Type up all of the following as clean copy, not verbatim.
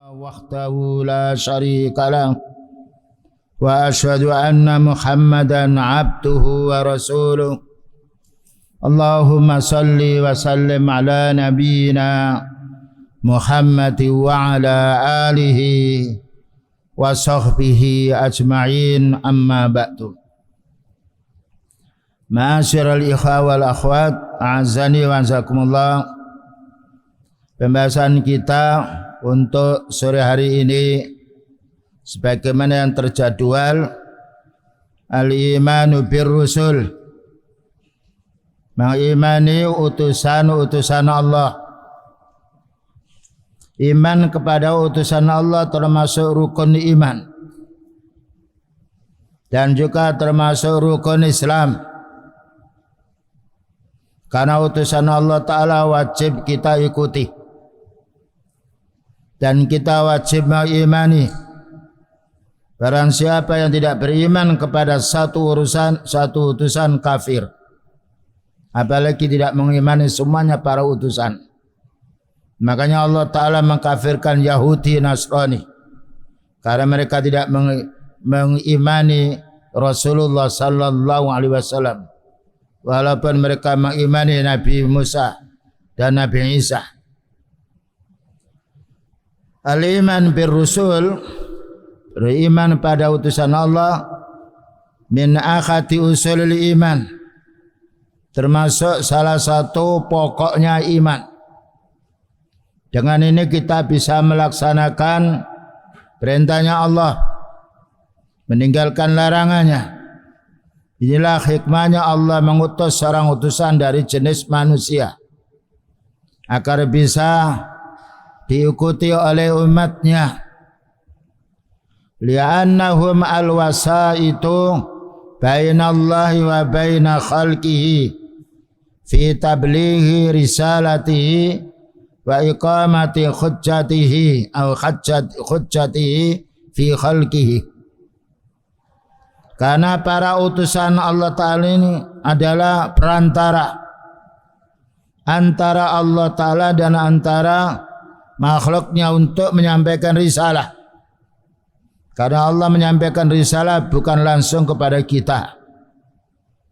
وحده لا شريك له وأشهد أن محمدا عبده ورسوله اللهم صل وسلم على نبينا محمد وعلى آله وصحبه أجمعين أما بعد. Ma'asyiral ikhwah wal akhwat, a'azzani wa azakumullah. Pembahasan kita untuk sore hari ini sebagaimana yang terjadwal, al-imanu birrusul, mengimani utusan-utusan Allah. Iman kepada utusan Allah termasuk rukun iman dan juga termasuk rukun Islam. Karena utusan Allah Ta'ala wajib kita ikuti dan kita wajib mengimani. Barang siapa yang tidak beriman kepada satu utusan kafir, apalagi tidak mengimani semuanya para utusan. Makanya Allah Ta'ala mengkafirkan Yahudi Nasrani karena mereka tidak mengimani Rasulullah Sallallahu Alaihi Wasallam, walaupun mereka mengimani Nabi Musa dan Nabi Isa. Al-iman bir-rusul, beriman pada utusan Allah, min akhati usulul iman, termasuk salah satu pokoknya iman. Dengan ini kita bisa melaksanakan perintahnya Allah, meninggalkan larangannya. Inilah hikmahnya Allah mengutus seorang utusan dari jenis manusia agar bisa diikuti oleh umatnya. Li'annahum al-wasaitu bainallahi wa baina khalqihi fi tablighi risalatihi wa iqamati hujjatihi atau hujjatihi fi khalqihi. Karena para utusan Allah Ta'ala ini adalah perantara antara Allah Ta'ala dan antara makhluknya untuk menyampaikan risalah. Karena Allah menyampaikan risalah bukan langsung kepada kita,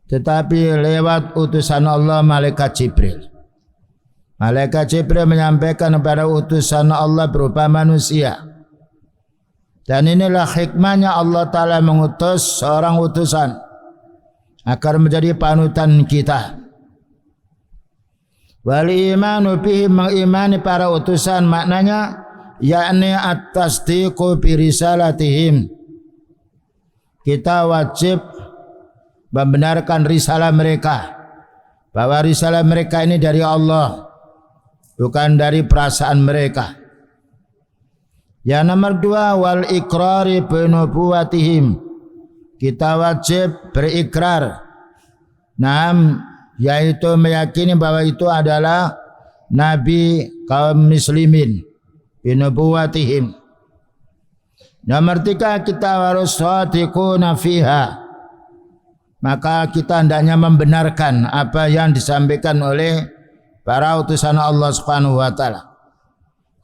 tetapi lewat utusan Allah Malaikat Jibril. Malaikat Jibril menyampaikan kepada utusan Allah berupa manusia. Dan inilah hikmahnya Allah Ta'ala mengutus seorang utusan agar menjadi panutan kita. Wal imanu bihi, mengimani para utusan, maknanya yakni at-tasdiqu bi risalatihim. Kita wajib membenarkan risalah mereka, bahwa risalah mereka ini dari Allah, bukan dari perasaan mereka. Yang nomor dua, wal iqrari bi nubuwatihim, kita wajib berikrar, yaitu meyakini bahwa itu adalah nabi kaum muslimin, bi nubuwatihim. Nomor tiga, kita harus shadiquna fiha, maka kita hendaknya membenarkan apa yang disampaikan oleh para utusan Allah Subhanahu wa Ta'ala,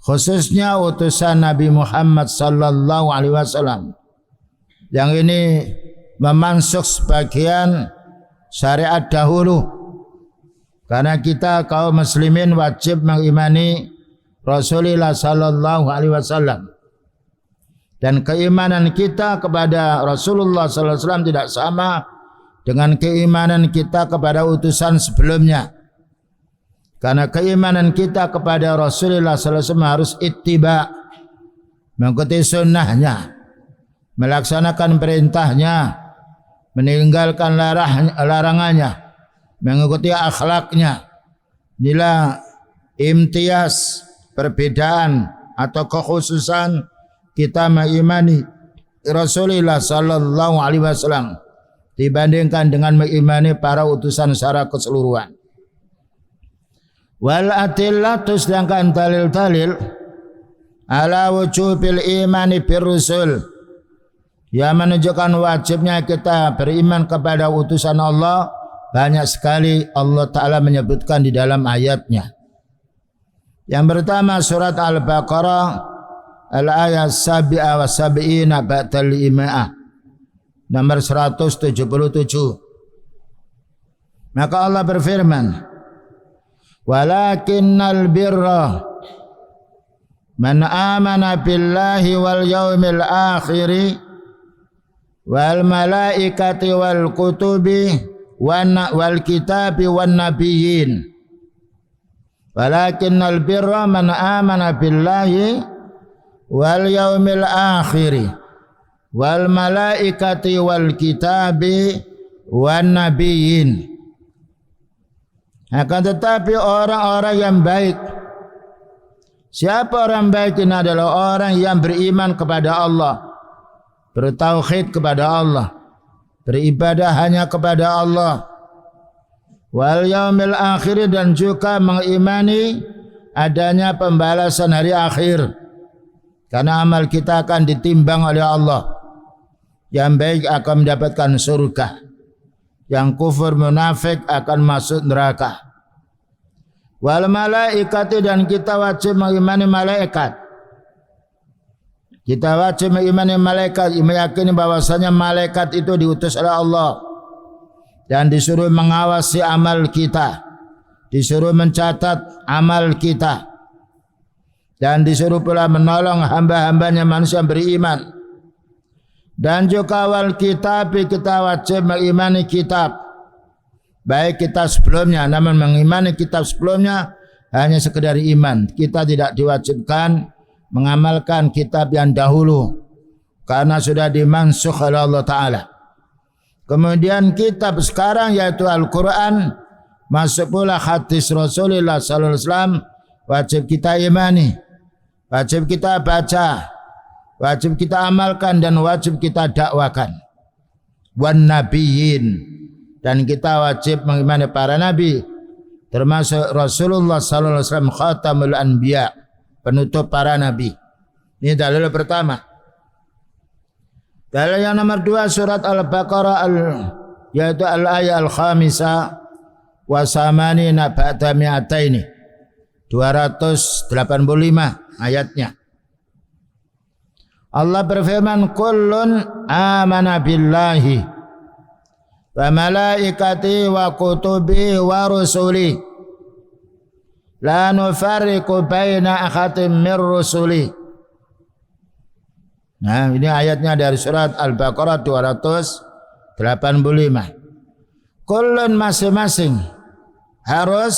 khususnya utusan Nabi Muhammad Sallallahu Alaihi Wasallam, yang ini memansuh sebagian syariat dahulu. Karena kita kaum muslimin wajib mengimani Rasulullah Sallallahu Alaihi Wasallam, dan keimanan kita kepada Rasulullah Sallallahu Alaihi Wasallam tidak sama dengan keimanan kita kepada utusan sebelumnya. Karena keimanan kita kepada Rasulullah sallallahu alaihi wasallam harus ittiba, mengikuti sunnahnya, melaksanakan perintahnya, meninggalkan larangannya, mengikuti akhlaknya. Inilah imtiaz, perbedaan atau kekhususan kita mengimani Rasulullah sallallahu alaihi wasallam dibandingkan dengan mengimani para utusan secara keseluruhan. Wal adillatu, sedangkan dalil-dalil ala wujubil imani birrusul, yang menunjukkan wajibnya kita beriman kepada utusan Allah, banyak sekali Allah Ta'ala menyebutkan di dalam ayatnya. Yang pertama surat Al-Baqarah al-ayat sabi'a wa sab'ina ba'dal ima'ah, nomor 177. Maka Allah berfirman, walakinnal birra man amana billahi wal yaumil akhiri wal malaikati wal kutubi wal kitabi wan nabiyyin. Walakinnal birra man amana billahi wal yaumil akhiri wal malaikati wal kitabi wan nabiyyin. Akan tetapi orang-orang yang baik, siapa orang baik ini adalah orang yang beriman kepada Allah, bertauhid kepada Allah, beribadah hanya kepada Allah, wal yaumil akhir, dan juga mengimani adanya pembalasan hari akhir, karena amal kita akan ditimbang oleh Allah. Yang baik akan mendapatkan surga, yang kufur munafik akan masuk neraka. Wal malaikati, dan kita wajib mengimani malaikat. Kita wajib mengimani malaikat, meyakini bahwasanya malaikat itu diutus oleh Allah dan disuruh mengawasi amal kita, disuruh mencatat amal kita, dan disuruh pula menolong hamba-hambanya manusia yang beriman. Dan juga wal kitab, kita wajib mengimani kitab, baik kitab sebelumnya. Namun mengimani kitab sebelumnya hanya sekedar iman. Kita tidak diwajibkan mengamalkan kitab yang dahulu karena sudah dimansukh oleh Allah Ta'ala. Kemudian kitab sekarang yaitu Al-Quran, masuk pula hadis Rasulullah SAW, wajib kita imani, wajib kita baca, wajib kita amalkan, dan wajib kita dakwakan. Wan nabiyyin, dan kita wajib mengimani para nabi, termasuk Rasulullah SAW, khatamul anbiya, penutup para nabi. Ini dalil pertama. Dalil yang nomor 2, surat Al-Baqarah yaitu al-ayat al-khamisah wa samanina ba'da mi'ataini, 285 ayatnya. Allah berfirman, kullun amana billahi wa malaikati wa kutubi wa rusuli la nufarriqu baina ahadin mir rusuli. Nah, ini ayatnya dari surat Al-Baqarah 285. Kullun, masing-masing harus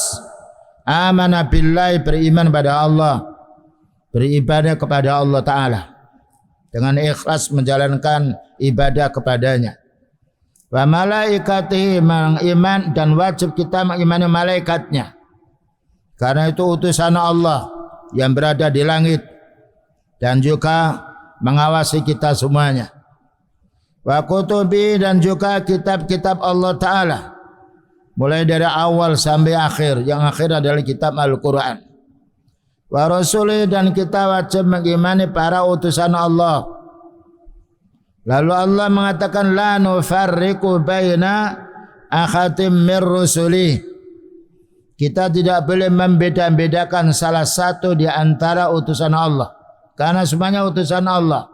amana billahi, beriman pada Allah, beribadah kepada Allah Ta'ala dengan ikhlas menjalankan ibadah kepadanya. Wa malaikatihi, mengiman, dan wajib kita mengimani malaikatnya, karena itu utusan Allah yang berada di langit dan juga mengawasi kita semuanya. Wa kutubi, dan juga kitab-kitab Allah Ta'ala, mulai dari awal sampai akhir. Yang akhir adalah kitab Al-Quran. Wa rasuli, dan kita wajib mengimani para utusan Allah. Lalu Allah mengatakan, la nufarriqu baina ahadin mir rusuli, kita tidak boleh membeda-bedakan salah satu di antara utusan Allah, karena semuanya utusan Allah.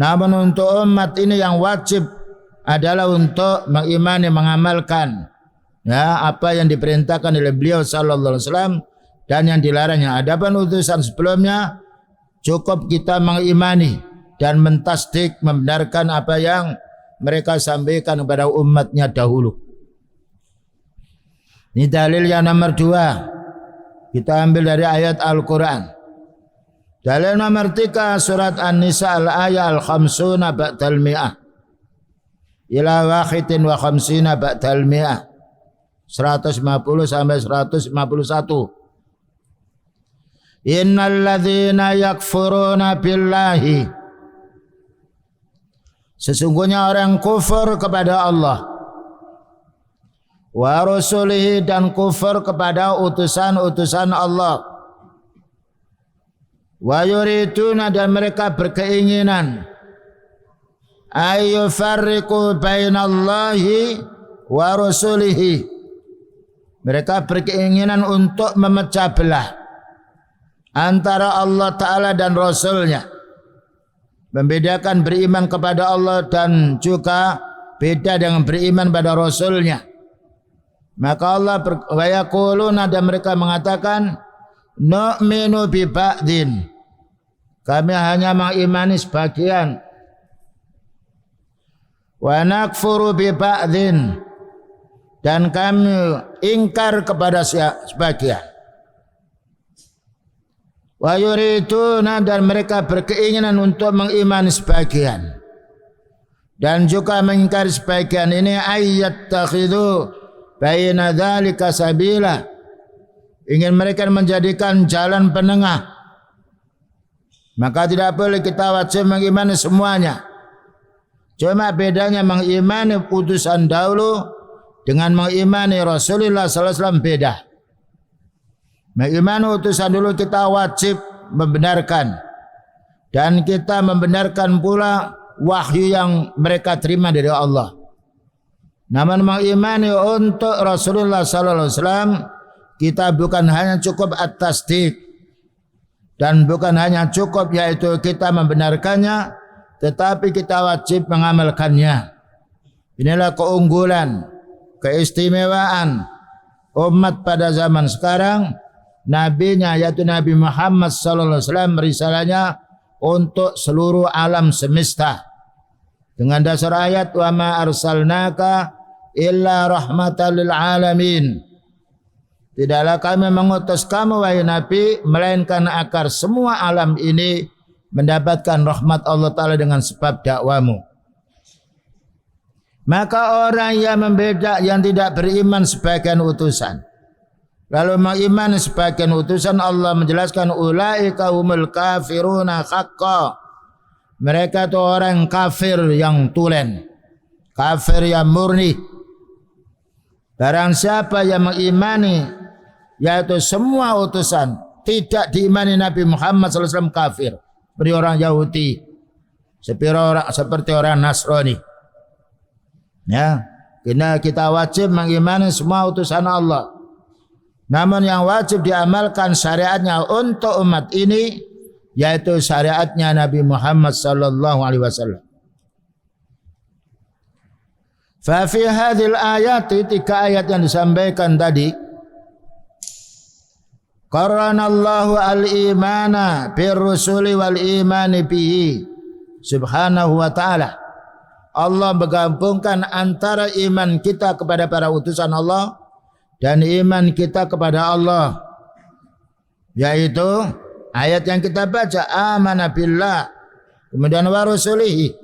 Namun untuk umat ini yang wajib adalah untuk mengimani, mengamalkan apa yang diperintahkan oleh beliau sallallahu alaihi wasallam dan yang dilarangnya. Adapun utusan sebelumnya cukup kita mengimani dan mentasdik, membenarkan apa yang mereka sampaikan kepada umatnya dahulu. Ini dalil yang nomor 2. Kita ambil dari ayat Al-Quran. Dalil nomor 3, surat An-Nisa al-ayat al-khamsuna ba'dal mi'ah ila wahidin wa khamsina ba'dal mi'ah, 150 sampai 151. Innal ladzina yakfuruna billahi, sesungguhnya orang kufur kepada Allah, wa rasulihi, dan kufur kepada utusan-utusan Allah, wa yuriduna, dan mereka berkeinginan ayyufarriqu bainallahi wa rasulihi, mereka berkeinginan untuk memecah belah antara Allah Ta'ala dan Rasulnya, membedakan beriman kepada Allah dan juga beda dengan beriman pada Rasulnya. Maka Allah wa yaquluna, dan mereka mengatakan nu'minu bi ba'din, kami hanya mengimani sebagian, wa nakfuru bi ba'din, dan kami ingkar kepada sebagian. Wa yuriduna, dan mereka berkeinginan untuk mengimani sebagian dan juga mengingkari sebagian. Ini ayat takhidhu baina dzalika sabila, ingin mereka menjadikan jalan penengah. Maka tidak boleh kita wajib mengimani semuanya. Cuma bedanya mengimani utusan dahulu dengan mengimani Rasulullah sallallahu alaihi wasallam beda. Mengimani utusan dulu kita wajib membenarkan, dan kita membenarkan pula wahyu yang mereka terima dari Allah. Namun mengimani untuk Rasulullah sallallahu alaihi wasallam, kita bukan hanya cukup at-tasdiq, dan bukan hanya cukup yaitu kita membenarkannya, tetapi kita wajib mengamalkannya. Inilah keunggulan, keistimewaan umat pada zaman sekarang. Nabinya yaitu Nabi Muhammad sallallahu alaihi wasallam, risalahnya untuk seluruh alam semesta dengan dasar ayat wa ma arsalnaka illa rahmatan lil alamin. Tidaklah kami mengutus kamu wahai Nabi melainkan agar semua alam ini mendapatkan rahmat Allah Ta'ala dengan sebab dakwamu. Maka orang yang tidak beriman sebagian utusan, lalu mengimani sebagian utusan, Allah menjelaskan ulaika humul kafiruna haqqan. Mereka itu orang kafir yang tulen, kafir yang murni. Barang siapa yang mengimani yaitu semua utusan, tidak diimani Nabi Muhammad SAW, kafir. Seperti orang Yahudi, seperti orang Nasrani. Ya, kita wajib mengimani semua utusan Allah. Namun yang wajib diamalkan syariatnya untuk umat ini, yaitu syariatnya Nabi Muhammad sallallahu alaihi wasallam. Fa fi hadhil ayati, 3 ayat yang disampaikan tadi, qaranallahu al-imana birrusuli wal imani bihi subhanahu wa ta'ala. Allah menggabungkan antara iman kita kepada para utusan Allah dan iman kita kepada Allah, yaitu ayat yang kita baca, amana billah, kemudian wa rusulihi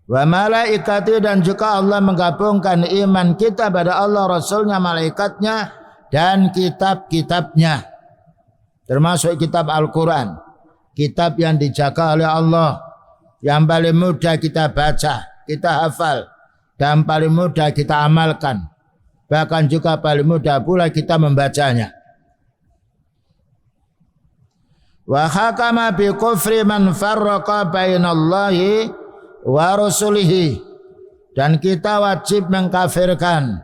wa malaikati, dan juga Allah menggabungkan iman kita pada Allah, Rasulnya, malaikatnya, dan kitab-kitabnya, termasuk kitab Al-Quran, kitab yang dijaga oleh Allah, yang paling mudah kita baca, kita hafal, dan paling mudah kita amalkan, bahkan juga paling mudah pula kita membacanya. Wa hakama bi kufri man farraqa bainallahi wa rasulihi, dan kita wajib mengkafirkan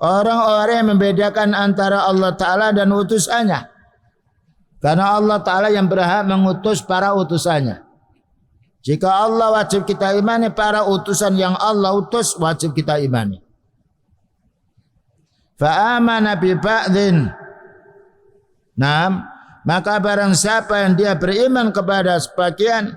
orang-orang yang membedakan antara Allah Ta'ala dan utusannya, karena Allah Ta'ala yang berhak mengutus para utusannya. Jika Allah wajib kita imani, para utusan yang Allah utus wajib kita imani. Fa'amana bi ba'din. Nah, maka barang siapa yang dia beriman kepada sebagian,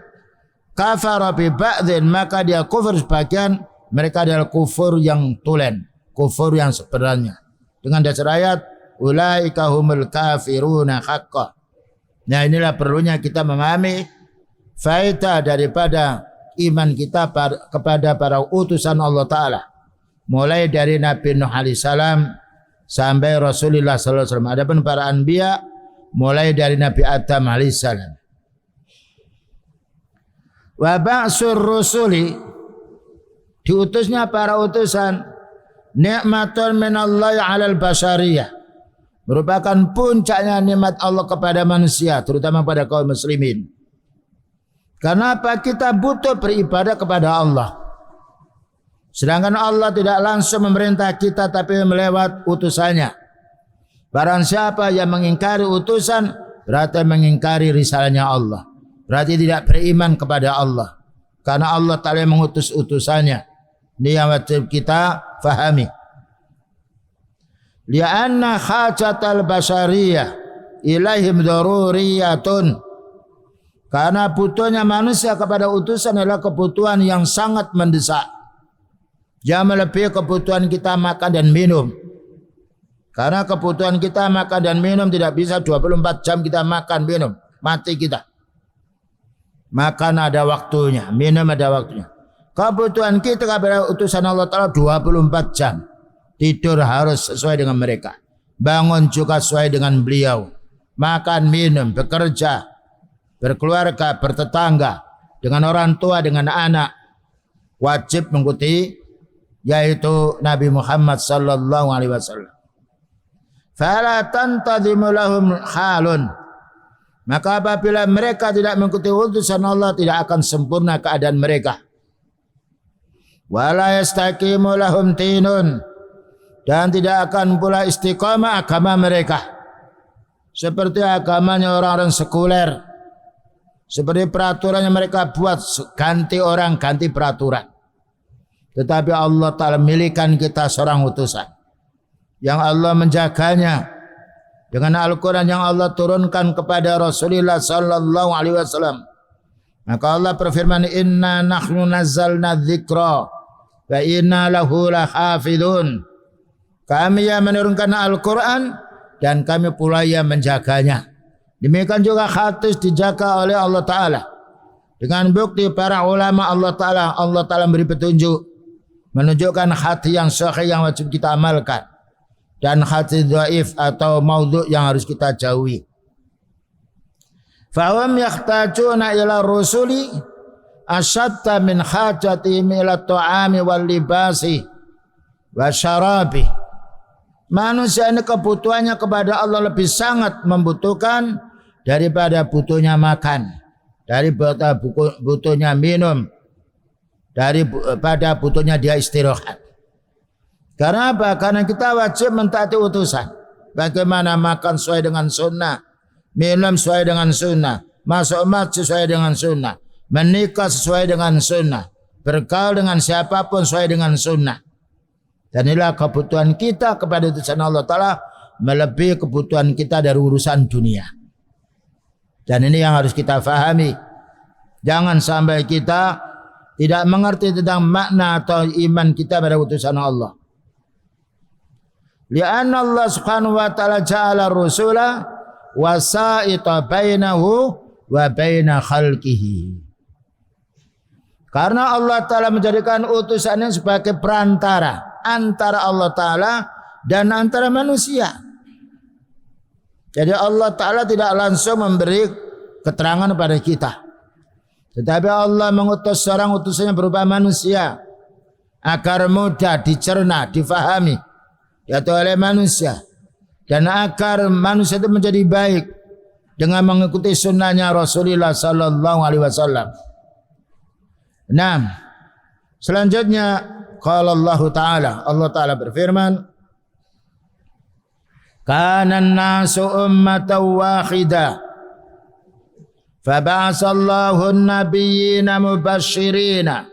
kafara bi ba'din, maka dia kufur sebagian. Mereka adalah kufur yang tulen, kufur yang sebenarnya. Dengan dasar ayat ulaika humul kafiruna haqqan. Nah, inilah perlunya kita memahami faedah daripada iman kita kepada para utusan Allah Ta'ala, mulai dari Nabi Nuh alaihissalam sampai Rasulullah sallallahu alaihi wasallam. Adapun para anbiya mulai dari Nabi Adam alaihissalam. Wa ba'sur rusuli, diutusnya para utusan, nikmatun minallahi 'alal basyariyah, merupakan puncaknya nikmat Allah kepada manusia, terutama pada kaum muslimin. Kenapa kita butuh beribadah kepada Allah? Sedangkan Allah tidak langsung memerintah kita, tapi melewat utusannya. Barang siapa yang mengingkari utusan, berarti mengingkari risalahnya Allah. Berarti tidak beriman kepada Allah. Karena Allah Ta'ala mengutus utusannya. Ini yang wajib kita fahami. Lianna hajatal basariyah ilaihim daruriyatun. Karena butuhnya manusia kepada utusan adalah kebutuhan yang sangat mendesak. Jauh melebihi kebutuhan kita makan dan minum. Karena kebutuhan kita makan dan minum tidak bisa 24 jam kita makan minum, mati kita. Makan ada waktunya, minum ada waktunya. Kebutuhan kita kepada utusan Allah Ta'ala 24 jam. Tidur harus sesuai dengan mereka. Bangun juga sesuai dengan beliau. Makan, minum, bekerja, berkeluarga, bertetangga, dengan orang tua, dengan anak. Wajib mengikuti yaitu Nabi Muhammad sallallahu alaihi wasallam. Fala tantadhimu lahum halun. Maka apabila mereka tidak mengikuti utusan Allah, tidak akan sempurna keadaan mereka. Wala yastaqimu lahum tinun. Dan tidak akan pula istiqamah agama mereka. Seperti agamanya orang-orang sekuler. Seperti peraturan yang mereka buat, ganti orang, ganti peraturan. Tetapi Allah Ta'ala milikan kita seorang utusan yang Allah menjaganya dengan Al-Quran yang Allah turunkan kepada Rasulullah sallallahu alaihi wasallam. Maka Allah berfirman, inna nahnu nazzalna dzikra wa inna lahu lahafidun. Kami yang menurunkan Al-Quran dan kami pula yang menjaganya. Demikian juga hadis dijaga oleh Allah Ta'ala. Dengan bukti para ulama Allah Ta'ala beri petunjuk, menunjukkan hati yang sahih yang wajib kita amalkan, dan hati dhaif atau maudhu' yang harus kita jauhi. Fahum yahtajuna ila rusuli asyadda min hajatihim ila ta'ami wal libasi wa syarabi. Manusia ini kebutuhannya kepada Allah lebih sangat membutuhkan daripada butuhnya makan, daripada butuhnya minum, daripada butuhnya dia istirahat. Karena apa? Karena kita wajib mentaati utusan. Bagaimana makan sesuai dengan sunnah, minum sesuai dengan sunnah, masuk masjid sesuai dengan sunnah, menikah sesuai dengan sunnah, bergaul dengan siapapun sesuai dengan sunnah. Dan inilah kebutuhan kita kepada utusan Allah Ta'ala melebihi kebutuhan kita dari urusan dunia. Dan ini yang harus kita fahami. Jangan sampai kita tidak mengerti tentang makna atau iman kita pada utusan Allah. Lianna Allah subhanahu wa ta'ala ja'ala rusula wasa'ita bainahu wa baina khalqihi. Karena Allah Ta'ala menjadikan utusannya sebagai perantara antara Allah Ta'ala dan antara manusia. Jadi Allah Ta'ala tidak langsung memberi keterangan pada kita. Tetapi Allah mengutus seorang utusannya berupa manusia agar mudah dicerna, difahami yaitu oleh manusia, dan agar manusia itu menjadi baik dengan mengikuti sunnahnya Rasulullah sallallahu alaihi wasallam. Nah, selanjutnya qala Allah Ta'ala berfirman, kana an-nasu ummatan wahidah faba'asallahu an-nabiyyina mubashshirina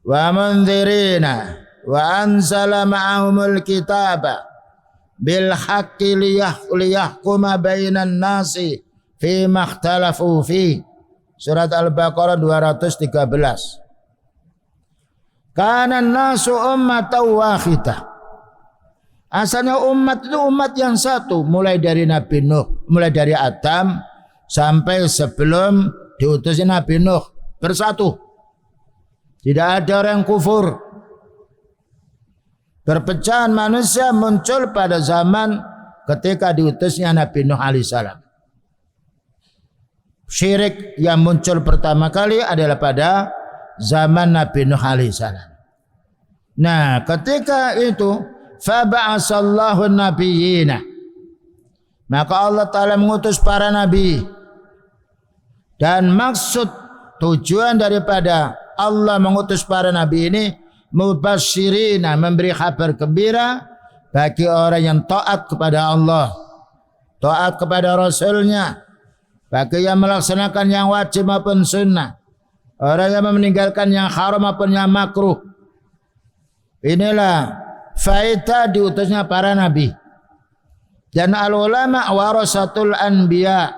wa mundhirina wa anzala ma'ahumul kitaba bil haqqi liyahkuma bainan nasi fi makhtalafu fi. Surat Al-Baqarah 213. Kana nasu ummatan wahidah. Asalnya umat itu umat yang satu, mulai dari Nabi Nuh, mulai dari Adam sampai sebelum diutusnya Nabi Nuh, bersatu. Tidak ada orang kufur. Perpecahan manusia muncul pada zaman ketika diutusnya Nabi Nuh alaihissalam. Syirik yang muncul pertama kali adalah pada zaman Nabi Nuh alaihissalam. Nah, ketika itu faba'asallahu nabiyyina, maka Allah Ta'ala mengutus para nabi. Dan maksud tujuan daripada Allah mengutus para nabi ini mubashshirina, memberi kabar gembira, bagi orang yang taat kepada Allah, taat kepada Rasulnya, bagi yang melaksanakan yang wajib maupun sunnah, orang yang meninggalkan yang haram maupun yang makruh. Inilah faedah diutusnya para nabi. Dan al-ulama warasatul anbiya.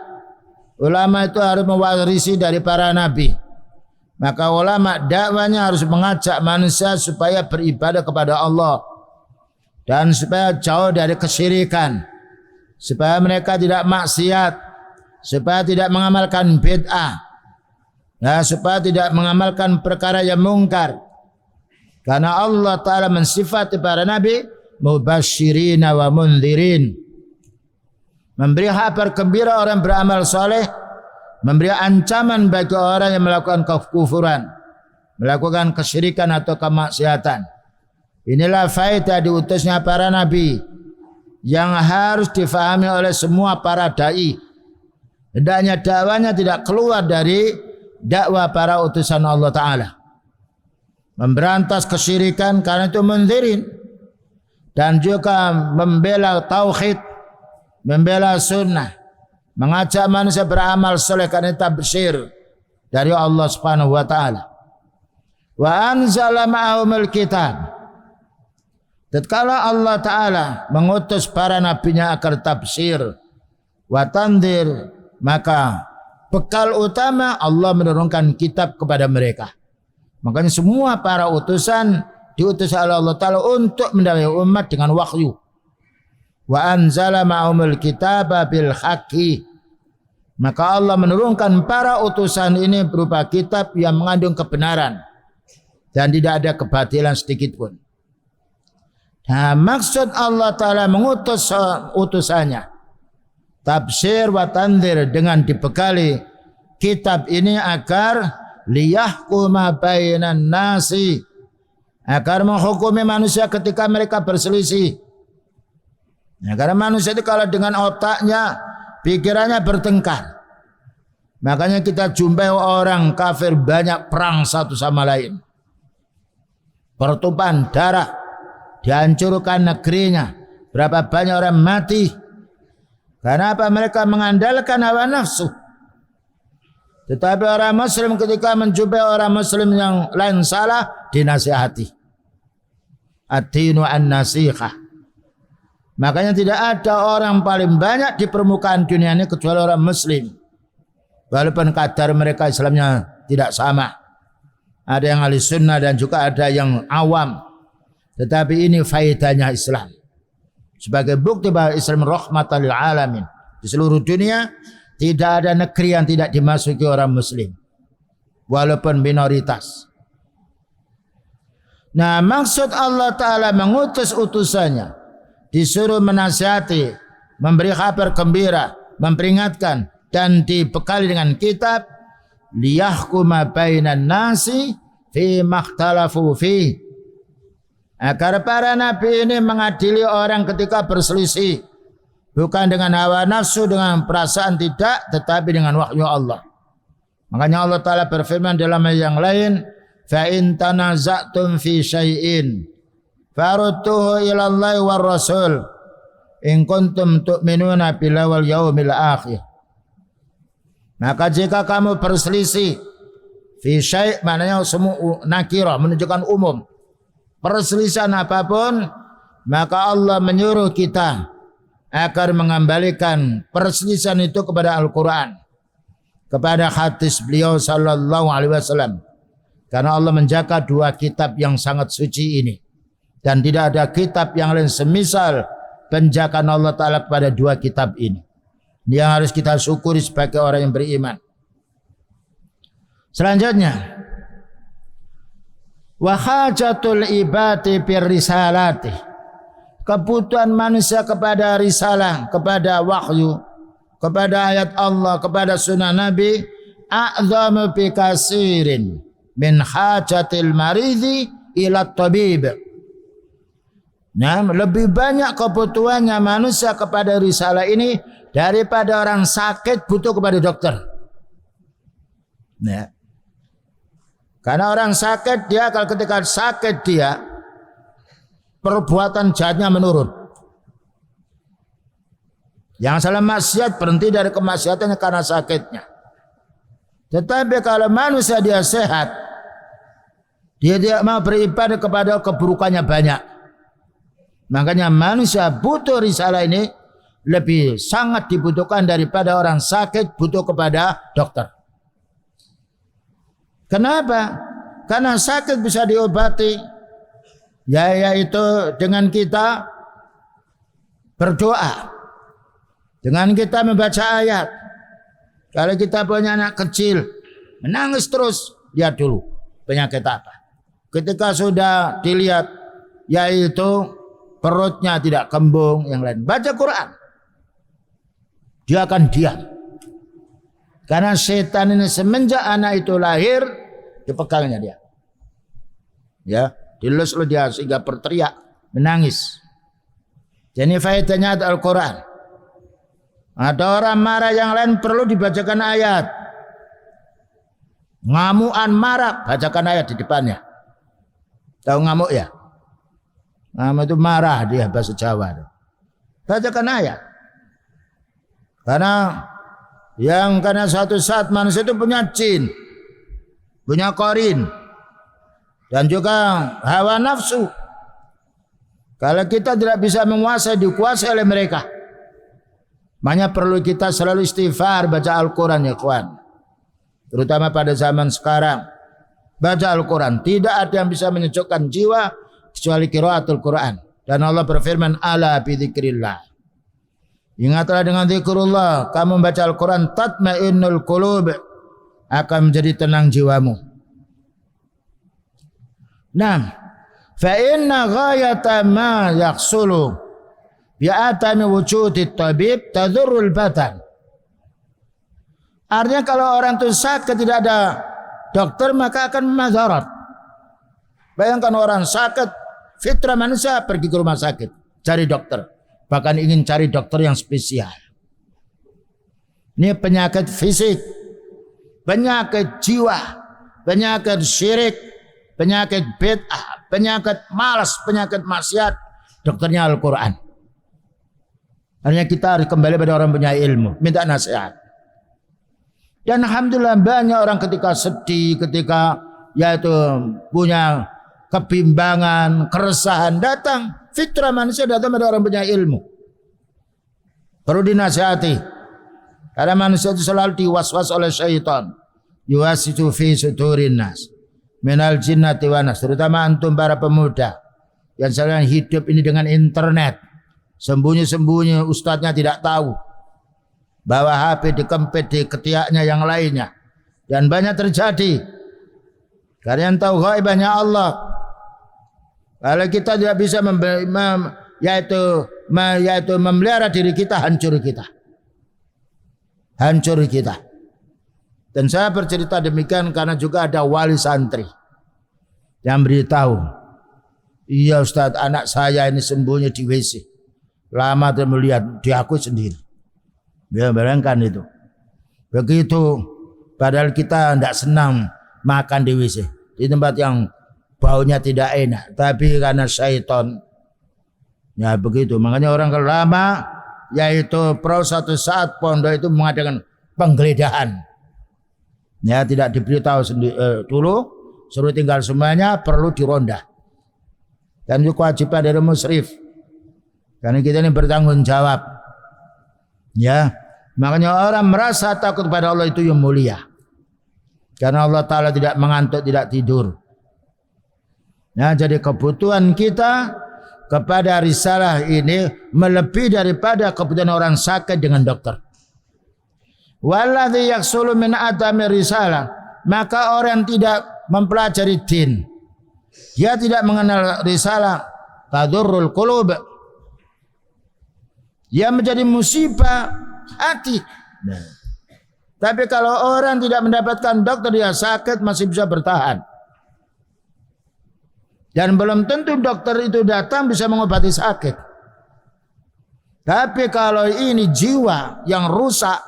Ulama itu harus mewarisi dari para nabi. Maka ulama dakwanya harus mengajak manusia supaya beribadah kepada Allah dan supaya jauh dari kesyirikan, supaya mereka tidak maksiat, supaya tidak mengamalkan bid'ah, supaya tidak mengamalkan perkara yang mungkar. Karena Allah Ta'ala mensifati para nabi mubasyirina wa mundhirin, memberi kabar gembira orang beramal soleh, memberi ancaman bagi orang yang melakukan kekufuran, melakukan kesyirikan atau kemaksiatan. Inilah faedah diutusnya para nabi yang harus difahami oleh semua para dai. Hendaknya dakwanya tidak keluar dari dakwah para utusan Allah Ta'ala. Memberantas kesyirikan karena itu mundhirin, dan juga membela tauhid, membela sunnah, mengajak manusia beramal soleh karena tabsyir dari Allah Subhanahu wa taala. Wa anzala ma'ahumul kitab. Tatkala Allah Ta'ala mengutus para nabinya agar tabsyir wa tandzir, maka bekal utama Allah menurunkan kitab kepada mereka. Makanya semua para utusan diutus oleh Allah Ta'ala untuk mendakwai umat dengan wahyu. Wa anzala ma'ahumul kitaba bil haqqi. Maka Allah menurunkan para utusan ini berupa kitab yang mengandung kebenaran dan tidak ada kebatilan sedikit pun. Nah, maksud Allah Ta'ala mengutus utusannya tabsyir wa tandzir dengan dibekali kitab ini agar liyahkuma bainan nasi, agar menghukumi manusia ketika mereka berselisih. Nah, karena manusia itu kalau dengan otaknya, pikirannya bertengkar. Makanya kita jumpai orang kafir banyak perang satu sama lain, pertumpahan darah, dihancurkan negerinya, berapa banyak orang mati. Karena apa? Mereka mengandalkan hawa nafsu. Tetapi orang muslim ketika menjumpai orang muslim yang lain salah, dinasihati. Ad-dinu an-nasihah. Makanya tidak ada orang paling banyak di permukaan dunia ini kecuali orang muslim. Walaupun kadar mereka Islamnya tidak sama. Ada yang ahli sunnah dan juga ada yang awam. Tetapi ini faedahnya Islam. Sebagai bukti bahwa Islam rahmatan lil alamin. Di seluruh dunia tidak ada negeri yang tidak dimasuki orang muslim, walaupun minoritas. Nah, maksud Allah Ta'ala mengutus utusannya, disuruh menasihati, memberi kabar gembira, memperingatkan, dan dibekali dengan kitab, liyahkuma bainan nasi fi makhtalafu fi, agar para nabi ini mengadili orang ketika berselisih. Bukan dengan hawa nafsu, dengan perasaan tidak, tetapi dengan wahyu Allah. Makanya Allah Ta'ala berfirman dalam ayat yang lain, fa in tanaza'tum fi syai'in farudduhu ila Allah war rasul in kuntum tu'minuna billahi wal yaumil akhir. Maka jika kamu berselisih, fi syai' maknanya semua nakira, menunjukkan umum, perselisihan apapun, maka Allah menyuruh kita agar mengembalikan perselisihan itu kepada Al-Quran, kepada hadis beliau sallallahu alaihi wasallam. Karena Allah menjaga dua kitab yang sangat suci ini, dan tidak ada kitab yang lain semisal penjagaan Allah Ta'ala kepada dua kitab ini. Ini yang harus kita syukuri sebagai orang yang beriman. Selanjutnya, wa hajatul ibadi bir risalati, kebutuhan manusia kepada risalah, kepada wahyu, kepada ayat Allah, kepada sunnah Nabi, a'zamu bi kasirin min hajatil maridhi ila tabib. Nah, lebih banyak kebutuhannya manusia kepada risalah ini daripada orang sakit butuh kepada dokter. Nah, karena orang sakit, dia kalau ketika sakit dia perbuatan jahatnya menurun. Yang salah maksiat berhenti dari kemaksiatannya karena sakitnya. Tetapi kalau manusia dia sehat, dia tidak mau beribadah kepada keburukannya banyak. Makanya manusia butuh risalah ini lebih sangat dibutuhkan daripada orang sakit butuh kepada dokter. Kenapa? Karena sakit bisa diobati, yaitu dengan kita berdoa, dengan kita membaca ayat. Kalau kita punya anak kecil menangis terus, lihat dulu penyakit apa. Ketika sudah dilihat yaitu perutnya tidak kembung, yang lain, baca Quran, dia akan diam. Karena setan ini semenjak anak itu lahir dipegangnya dia, ya, dilus dia sehingga berteriak, menangis. Jadi faedahnya Al-Quran. Ada orang marah yang lain perlu dibacakan ayat. Ngamuan marah, bacakan ayat di depannya. Tahu ngamuk ya? Ngamuk itu marah, dia bahasa Jawa. Bacakan ayat. Karena suatu saat manusia itu punya jin, punya korin, dan juga hawa nafsu. Kalau kita tidak bisa menguasai, dikuasai oleh mereka, makanya perlu kita selalu istighfar, baca Al-Quran ya kawan. Terutama pada zaman sekarang, baca Al-Quran. Tidak ada yang bisa menyejukkan jiwa kecuali qiraatul Quran. Dan Allah berfirman, ala bidzikrillah. Ingatlah dengan zikrullah, kamu membaca Al-Quran, tatmainnul qulub, akan menjadi tenang jiwamu. Nah, fa inna ghayata ma yahsulu bi atami wujudit tabib tadurrul badan. Artinya kalau orang itu sakit tidak ada dokter maka akan madarat. Bayangkan orang sakit, fitrah manusia pergi ke rumah sakit cari dokter, bahkan ingin cari dokter yang spesial. Ini penyakit fisik, penyakit jiwa, penyakit syirik, penyakit bid'ah, penyakit malas, penyakit maksiat, dokternya Al-Quran. Artinya kita harus kembali pada orang punya ilmu, minta nasihat. Dan alhamdulillah banyak orang ketika sedih, ketika yaitu punya kebimbangan, keresahan, datang fitrah manusia, datang pada orang punya ilmu. Perlu dinasihati. Karena manusia itu selalu diwaswas oleh syaitan. Yuwasitu fi sudurin nas minal jinnati wa nas, terutama antum para pemuda yang sedang hidup ini dengan internet. Sembunyi-sembunyi ustadznya tidak tahu. Bawa HP dikempit di ketiaknya yang lainnya. Dan banyak terjadi. Kalian tahu ghaibahnya Allah. Kalau kita tidak bisa yaitu memelihara diri kita, hancur kita. Hancur kita. Dan saya bercerita demikian karena juga ada wali santri yang beritahu, iya Ustaz, anak saya ini sembunyi di WC. Lama dia melihat, diakui sendiri. Dia bayangkan itu. Begitu, padahal kita tidak senang makan di WC, di tempat yang baunya tidak enak. Tapi karena syaitan, ya begitu. Makanya orang kalau lama, yaitu suatu saat pondok itu mengadakan penggeledahan. Ya, tidak diberitahu dulu, suruh tinggal semuanya, perlu dironda. Dan itu kewajiban dari musyrif. Karena kita ini bertanggung jawab. Ya, makanya orang merasa takut pada Allah itu yang mulia. Karena Allah Ta'ala tidak mengantuk, tidak tidur. Nah, jadi kebutuhan kita kepada risalah ini melebihi daripada kebutuhan orang sakit dengan dokter. Walladzi yaksulu min adami risalah, maka orang tidak mempelajari din, dia tidak mengenal risalah, tadurrul qulub, dia menjadi musibah hati. Nah, tapi kalau orang tidak mendapatkan dokter, dia sakit masih bisa bertahan. Dan belum tentu dokter itu datang bisa mengobati sakit. Tapi kalau ini jiwa yang rusak,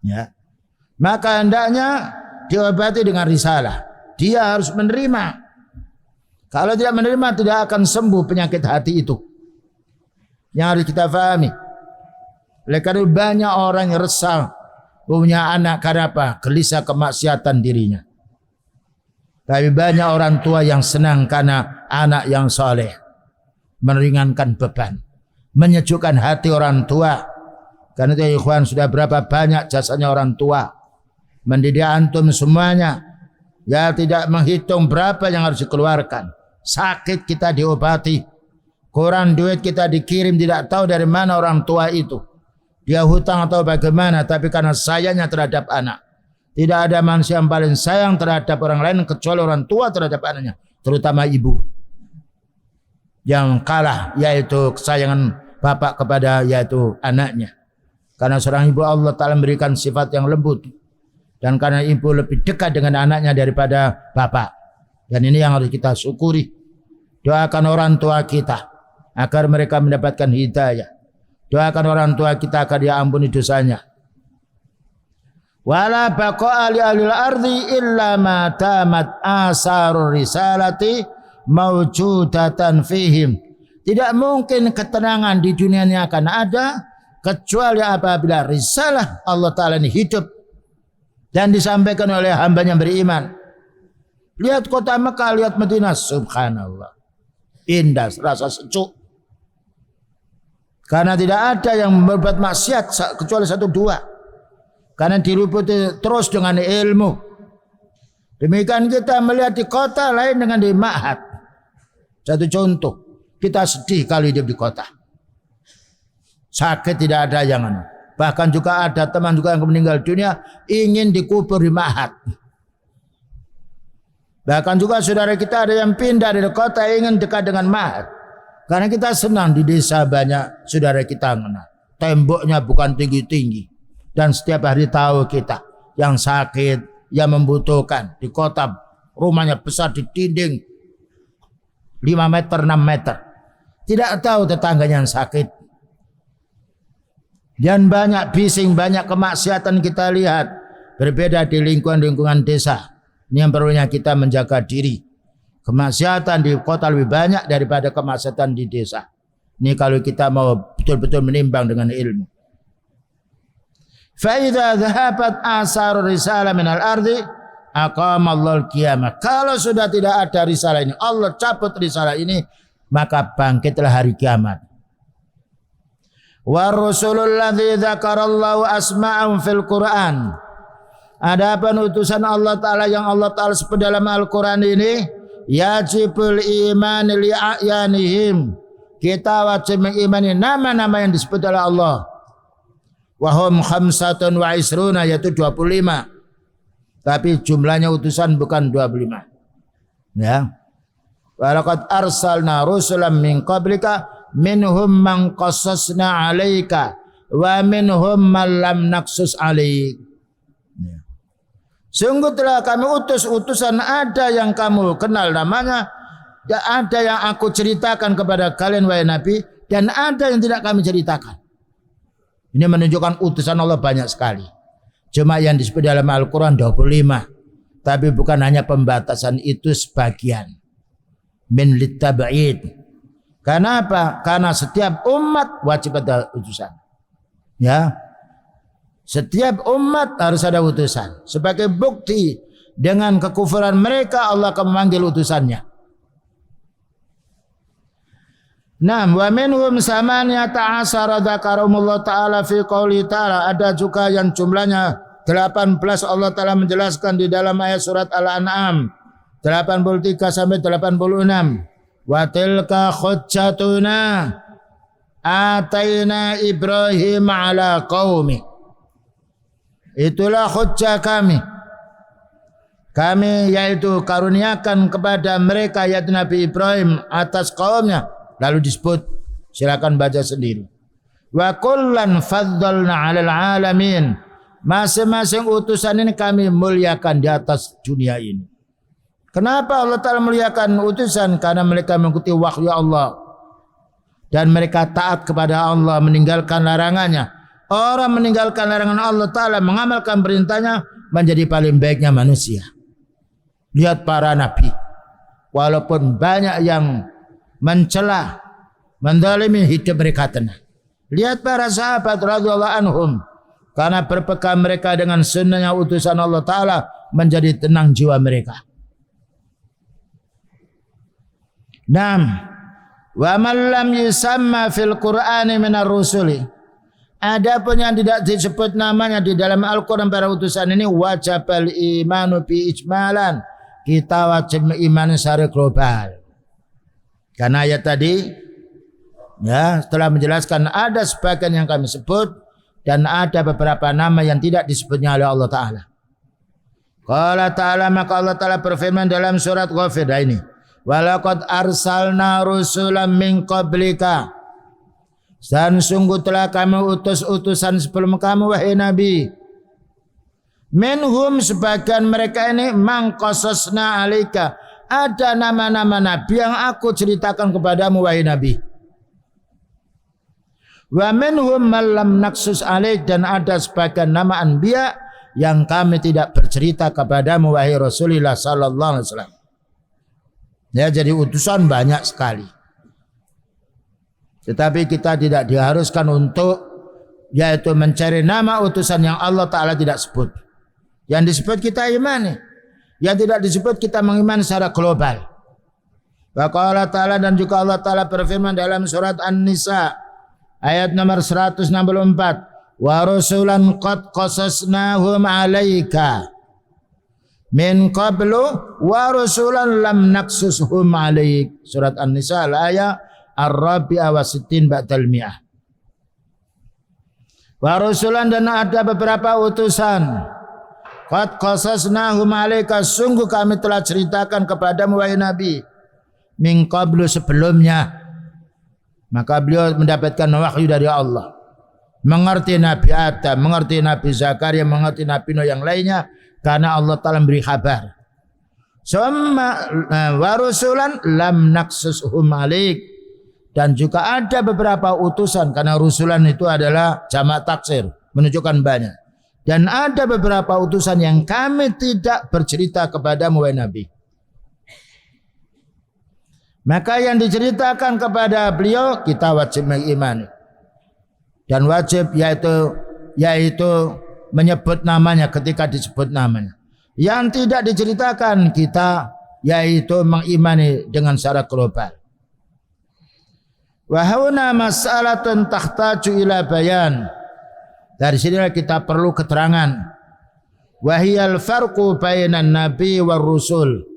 ya, maka hendaknya diobati dengan risalah. Dia harus menerima. Kalau tidak menerima, tidak akan sembuh penyakit hati itu. Yang harus kita pahami. Oleh karena banyak orang yang resah punya anak karena apa? Gelisah kemaksiatan dirinya. Tapi banyak orang tua yang senang karena anak yang soleh, meringankan beban, menyejukkan hati orang tua. Karena itu ikhwan, sudah berapa banyak jasanya orang tua mendidik antum semuanya. Ya tidak menghitung berapa yang harus dikeluarkan. Sakit kita diobati, kurang duit kita dikirim, tidak tahu dari mana orang tua itu. Dia hutang atau bagaimana, tapi karena sayangnya terhadap anak. Tidak ada manusia yang paling sayang terhadap orang lain kecuali orang tua terhadap anaknya, terutama ibu. Yang kalah yaitu kesayangan bapak kepada yaitu anaknya. Karena seorang ibu Allah Ta'ala memberikan sifat yang lembut. Dan karena ibu lebih dekat dengan anaknya daripada bapak. Dan ini yang harus kita syukuri. Doakan orang tua kita agar mereka mendapatkan hidayah. Doakan orang tua kita agar dia ampuni dosanya. Wala baqa'a li ahli al-ardi illa ma tamat asarur risalati mawjudatan fihim. Tidak mungkin ketenangan di dunia ini akan ada kecuali apabila risalah Allah Ta'ala ini hidup dan disampaikan oleh hambanya yang beriman. Lihat kota Mekah, lihat Madinah, subhanallah, indah, rasa sejuk. Karena tidak ada yang berbuat maksiat kecuali satu dua. Karena diliputi terus dengan ilmu. Demikian kita melihat di kota lain dengan di ma'had. Satu contoh, kita sedih kalau hidup di kota. Sakit tidak ada yang anu. Bahkan juga ada teman juga yang meninggal dunia ingin dikubur di ma'had. Bahkan juga saudara kita ada yang pindah dari kota ingin dekat dengan ma'had. Karena kita senang di desa banyak saudara kita mengenal. Temboknya bukan tinggi-tinggi. Dan setiap hari tahu kita yang sakit, yang membutuhkan. Di kota rumahnya besar di dinding 5 meter, 6 meter. Tidak tahu tetangganya yang sakit. Dan banyak bising, banyak kemaksiatan kita lihat. Berbeda di lingkungan desa. Ini yang perlunya kita menjaga diri. Kemaksiatan di kota lebih banyak daripada kemaksiatan di desa. Ini kalau kita mau betul-betul menimbang dengan ilmu. Fa'idha dhahabat asar risalah minal ardi aqamallahu al-qiyamah. Kalau sudah tidak ada risalah ini, Allah cabut risalah ini, maka bangkitlah hari kiamat. Wa rusulul ladzi dzakarallahu asma'ahum fil Qur'an. Adapun utusan Allah Ta'ala yang Allah Ta'ala sebut dalam Al-Quran ini, yajibul iman li'ayanihim. Kita wajib mengimani nama-nama yang disebut oleh Allah. Wahum khamsatun wa isruna, yaitu 25. Tapi jumlahnya utusan bukan 25. Ya. Walaqad arsalna rusulan min qablika minhum man qassasna 'alaika wa minhum man lam naqsus 'alaik. Ya. Sungguh telah kami utus utusan, ada yang kamu kenal namanya, dan ada yang aku ceritakan kepada kalian wahai Nabi, dan ada yang tidak kami ceritakan. Ini menunjukkan utusan Allah banyak sekali. Cuma yang disebut dalam Al-Quran 25. Tapi bukan hanya pembatasan, itu sebagian. Min litab'id. Karena apa? Karena setiap umat wajib ada utusan. Ya. Setiap umat harus ada utusan. Sebagai bukti dengan kekufuran mereka, Allah akan memanggil utusannya. Nah, wa minhum samaniyata asara dzakarumullah ta'ala fi qouli ta'ala. Ada juga yang jumlahnya 18 Allah Ta'ala menjelaskan di dalam ayat surat Al-An'am 83 sampai 86. Wa tilka hujjatuna ataina Ibrahim ala qaumi. Itulah hujjah kami. Kami yaitu karuniakan kepada mereka yaitu Nabi Ibrahim atas kaumnya. Lalu disebut, silakan baca sendiri. Wa kullan faddalna 'alal 'alamin. Masing-masing utusan ini kami muliakan di atas dunia ini. Kenapa Allah Ta'ala muliakan utusan? Karena mereka mengikuti wahyu Allah. Dan mereka taat kepada Allah, meninggalkan larangannya. Orang meninggalkan larangan Allah Ta'ala, mengamalkan perintahnya, menjadi paling baiknya manusia. Lihat para nabi. Walaupun banyak yang mencela, menzalimi, hidup mereka tenang. Lihat para sahabat radhiyallahu anhum, karena berpegang mereka dengan sunnahnya utusan Allah Ta'ala, menjadi tenang jiwa mereka. 6. Wa man lam yusamma fil Qur'ani minar rusuli. Adapun yang tidak disebut namanya di dalam Al-Quran para utusan ini, wajibal imanu bi ijmalan. Kita wajib mengimani secara global. Karena ayat tadi, ya, setelah menjelaskan ada sebagian yang kami sebut dan ada beberapa nama yang tidak disebutnya oleh Allah Ta'ala. Qala Ta'ala, maka Allah Ta'ala berfirman dalam surat Ghafir ini, walaqad arsalna rusulan min qablika, dan sungguh telah kami utus utusan sebelum kamu wahai Nabi. Minhum, sebagian mereka ini, mangqasasna alaika, ada nama-nama nabi yang aku ceritakan kepadamu wahai Nabi. Wa minhum man lam naqsus alaik, dan ada sebagian nama anbiya yang kami tidak bercerita kepadamu wahai Rasulullah sallallahu alaihi wasallam. Ya, jadi utusan banyak sekali. Tetapi kita tidak diharuskan untuk yaitu mencari nama utusan yang Allah Ta'ala tidak sebut. Yang disebut kita imani, yang tidak disebut kita mengimani secara global. Wa qala Ta'ala, dan juga Allah Ta'ala berfirman dalam surat An-Nisa ayat nomor 164, wa rusulan qad qasasnahum alaika min qablu wa rusulan lam naqsushum alaik. Surat An-Nisa ayat Ar-Rabi'ah wa Sittin ba'dal mi'ah. Wa rusulan, dan ada beberapa utusan, qad qasasnahum alaika, sungguh kami telah ceritakan kepadamu wahai Nabi, min qablu, sebelumnya. Maka beliau mendapatkan wahyu dari Allah, mengerti Nabi Adam, mengerti Nabi Zakaria, mengerti Nabi Nuh yang lainnya, karena Allah Ta'ala memberi kabar. Summa wa rusulan lam naqsushum alaik, dan juga ada beberapa utusan, karena rusulan itu adalah jamak taksir, menunjukkan banyak. Dan ada beberapa utusan yang kami tidak bercerita kepadamu wahai Nabi. Maka yang diceritakan kepada beliau kita wajib mengimani. Dan wajib yaitu menyebut namanya ketika disebut namanya. Yang tidak diceritakan kita yaitu mengimani dengan secara global. Wa hauna mas'alatun tahtaju ila bayan. Dari sinilah kita perlu keterangan. Wahiyal farqu bainan nabi war rusul.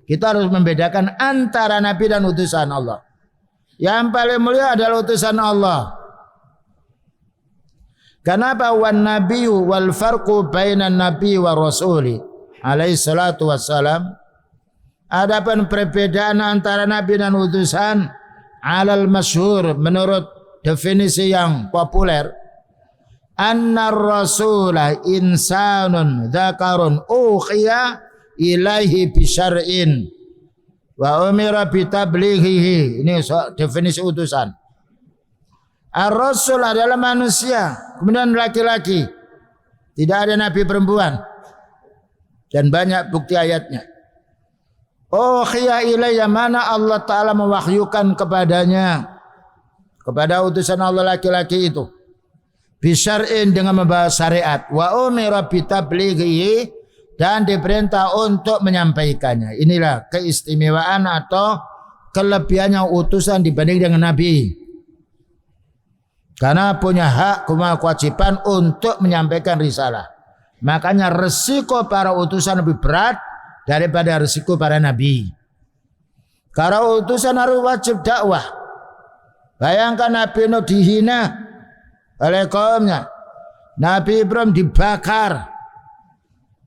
Kita harus membedakan antara nabi dan utusan Allah. Yang paling mulia adalah utusan Allah. Kenapa wan nabiyyu wal farqu bainan nabi war rasuli alaihi salatu wassalam. Adapun perbedaan antara nabi dan utusan alal masyhur, menurut definisi yang populer, annar rasulah insanun dzakarun ukhiya ilaihi bisyar'in wa umira bitablighihi. Ini definisi utusan. Ar-rasul adalah manusia, kemudian laki-laki, tidak ada nabi perempuan, dan banyak bukti ayatnya. Ukhiya ilaihi, mana Allah Ta'ala mewahyukan kepadanya, kepada utusan Allah laki-laki itu, bisyar'in, dengan membawa syariat, wa umira bitablighihi, dan diperintah untuk menyampaikannya. Inilah keistimewaan atau kelebihannya utusan dibanding dengan nabi. Karena punya hak, kewajiban untuk menyampaikan risalah. Makanya resiko para utusan lebih berat daripada resiko para nabi. Karena utusan harus wajib dakwah. Bayangkan Nabi Nuh dihina oleh kaumnya, Nabi Ibrahim dibakar,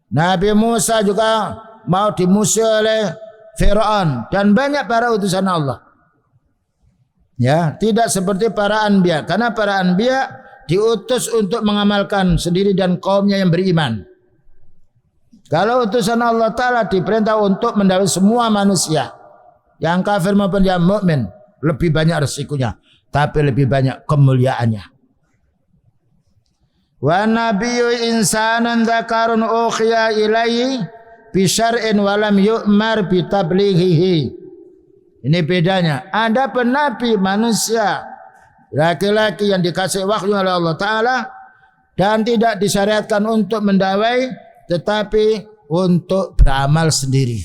Nabi Musa juga mau dimusuhi oleh Fir'aun, dan banyak para utusan Allah. Ya, tidak seperti para anbiya, karena para anbiya diutus untuk mengamalkan sendiri dan kaumnya yang beriman. Kalau utusan Allah Ta'ala diperintah untuk mendakwai semua manusia, yang kafir maupun yang mukmin, lebih banyak resikonya, tapi lebih banyak kemuliaannya. Wa nabiyyu insanan dzakarun ukhiya ilaihi bi syar'in wa lam yu'mar bi tablighihi. Ini bedanya. Ada penabi manusia, laki-laki yang dikasih wahyu oleh Allah Ta'ala dan tidak disyariatkan untuk mendakwai, tetapi untuk beramal sendiri.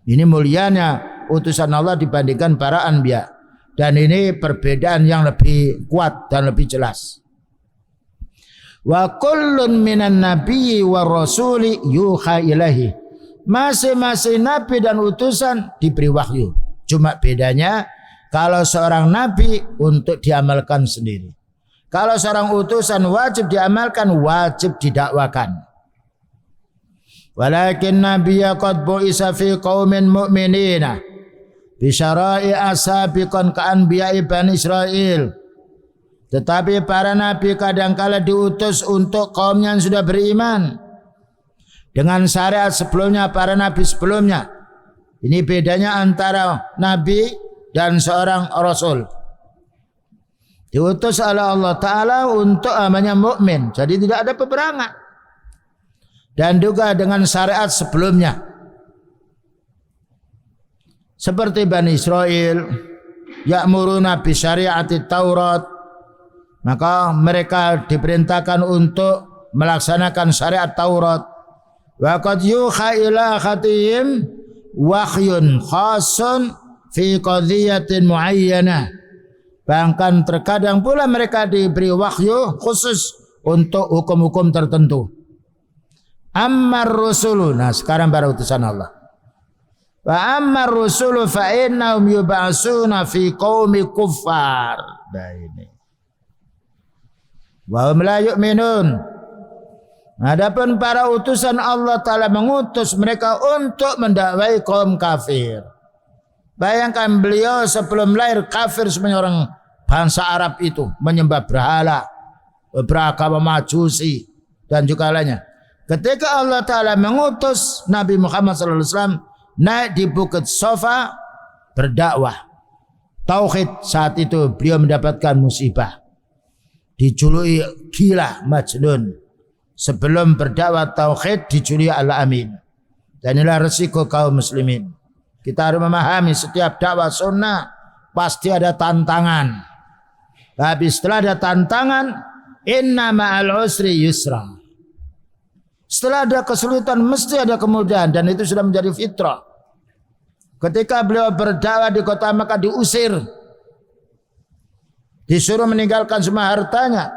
Ini mulianya utusan Allah dibandingkan para anbiya. Dan ini perbedaan yang lebih kuat dan lebih jelas. Wa kullun minan nabiyyi war rasuli yuha ilahi. Masing-masing nabi dan utusan diberi wahyu. Cuma bedanya kalau seorang nabi untuk diamalkan sendiri. Kalau seorang utusan wajib diamalkan, wajib didakwakan. Walakin nabiyya qad bu'isa fi qaumin mu'minina bi syara'i asabiqan ka anbiya'i Bani Israil. Tetapi para nabi kadangkala diutus untuk kaum yang sudah beriman dengan syariat sebelumnya para nabi sebelumnya. Ini bedanya antara nabi dan seorang rasul. Diutus oleh Allah Ta'ala untuk namanya mukmin. Jadi tidak ada peperangan. Dan juga dengan syariat sebelumnya. Seperti Bani Israel, ya'muruna bi syariati Taurat, maka mereka diperintahkan untuk melaksanakan syariat Taurat. Wa qad yuha ila khatihim wahyun khasun fi qadhiyatin muayyanah. Bahkan terkadang pula mereka diberi wahyu khusus untuk hukum-hukum tertentu. Ammar rusulu, nah sekarang baru utusan Allah. Wa ammar rusulu fa innahum yub'atsuna fi qaumi kuffar. Nah ini. Wa hum la yu'minun. Adapun para utusan Allah Ta'ala mengutus mereka untuk mendakwai kaum kafir. Bayangkan beliau sebelum lahir kafir semuanya orang bangsa Arab itu menyembah berhala, beragama Majusi dan juga lainnya. Ketika Allah Ta'ala mengutus Nabi Muhammad SAW naik di Bukit Sofa berdakwah tauhid, saat itu beliau mendapatkan musibah, dijuluki gila majnun. Sebelum berdakwah tauhid dijuluki Al-Amin. Dan inilah resiko kaum muslimin. Kita harus memahami setiap dakwah sunnah pasti ada tantangan. Tapi setelah ada tantangan, inna ma'al usri yusra. Setelah ada kesulitan mesti ada kemudahan, dan itu sudah menjadi fitrah. Ketika beliau berdakwah di kota Makkah diusir, disuruh meninggalkan semua hartanya.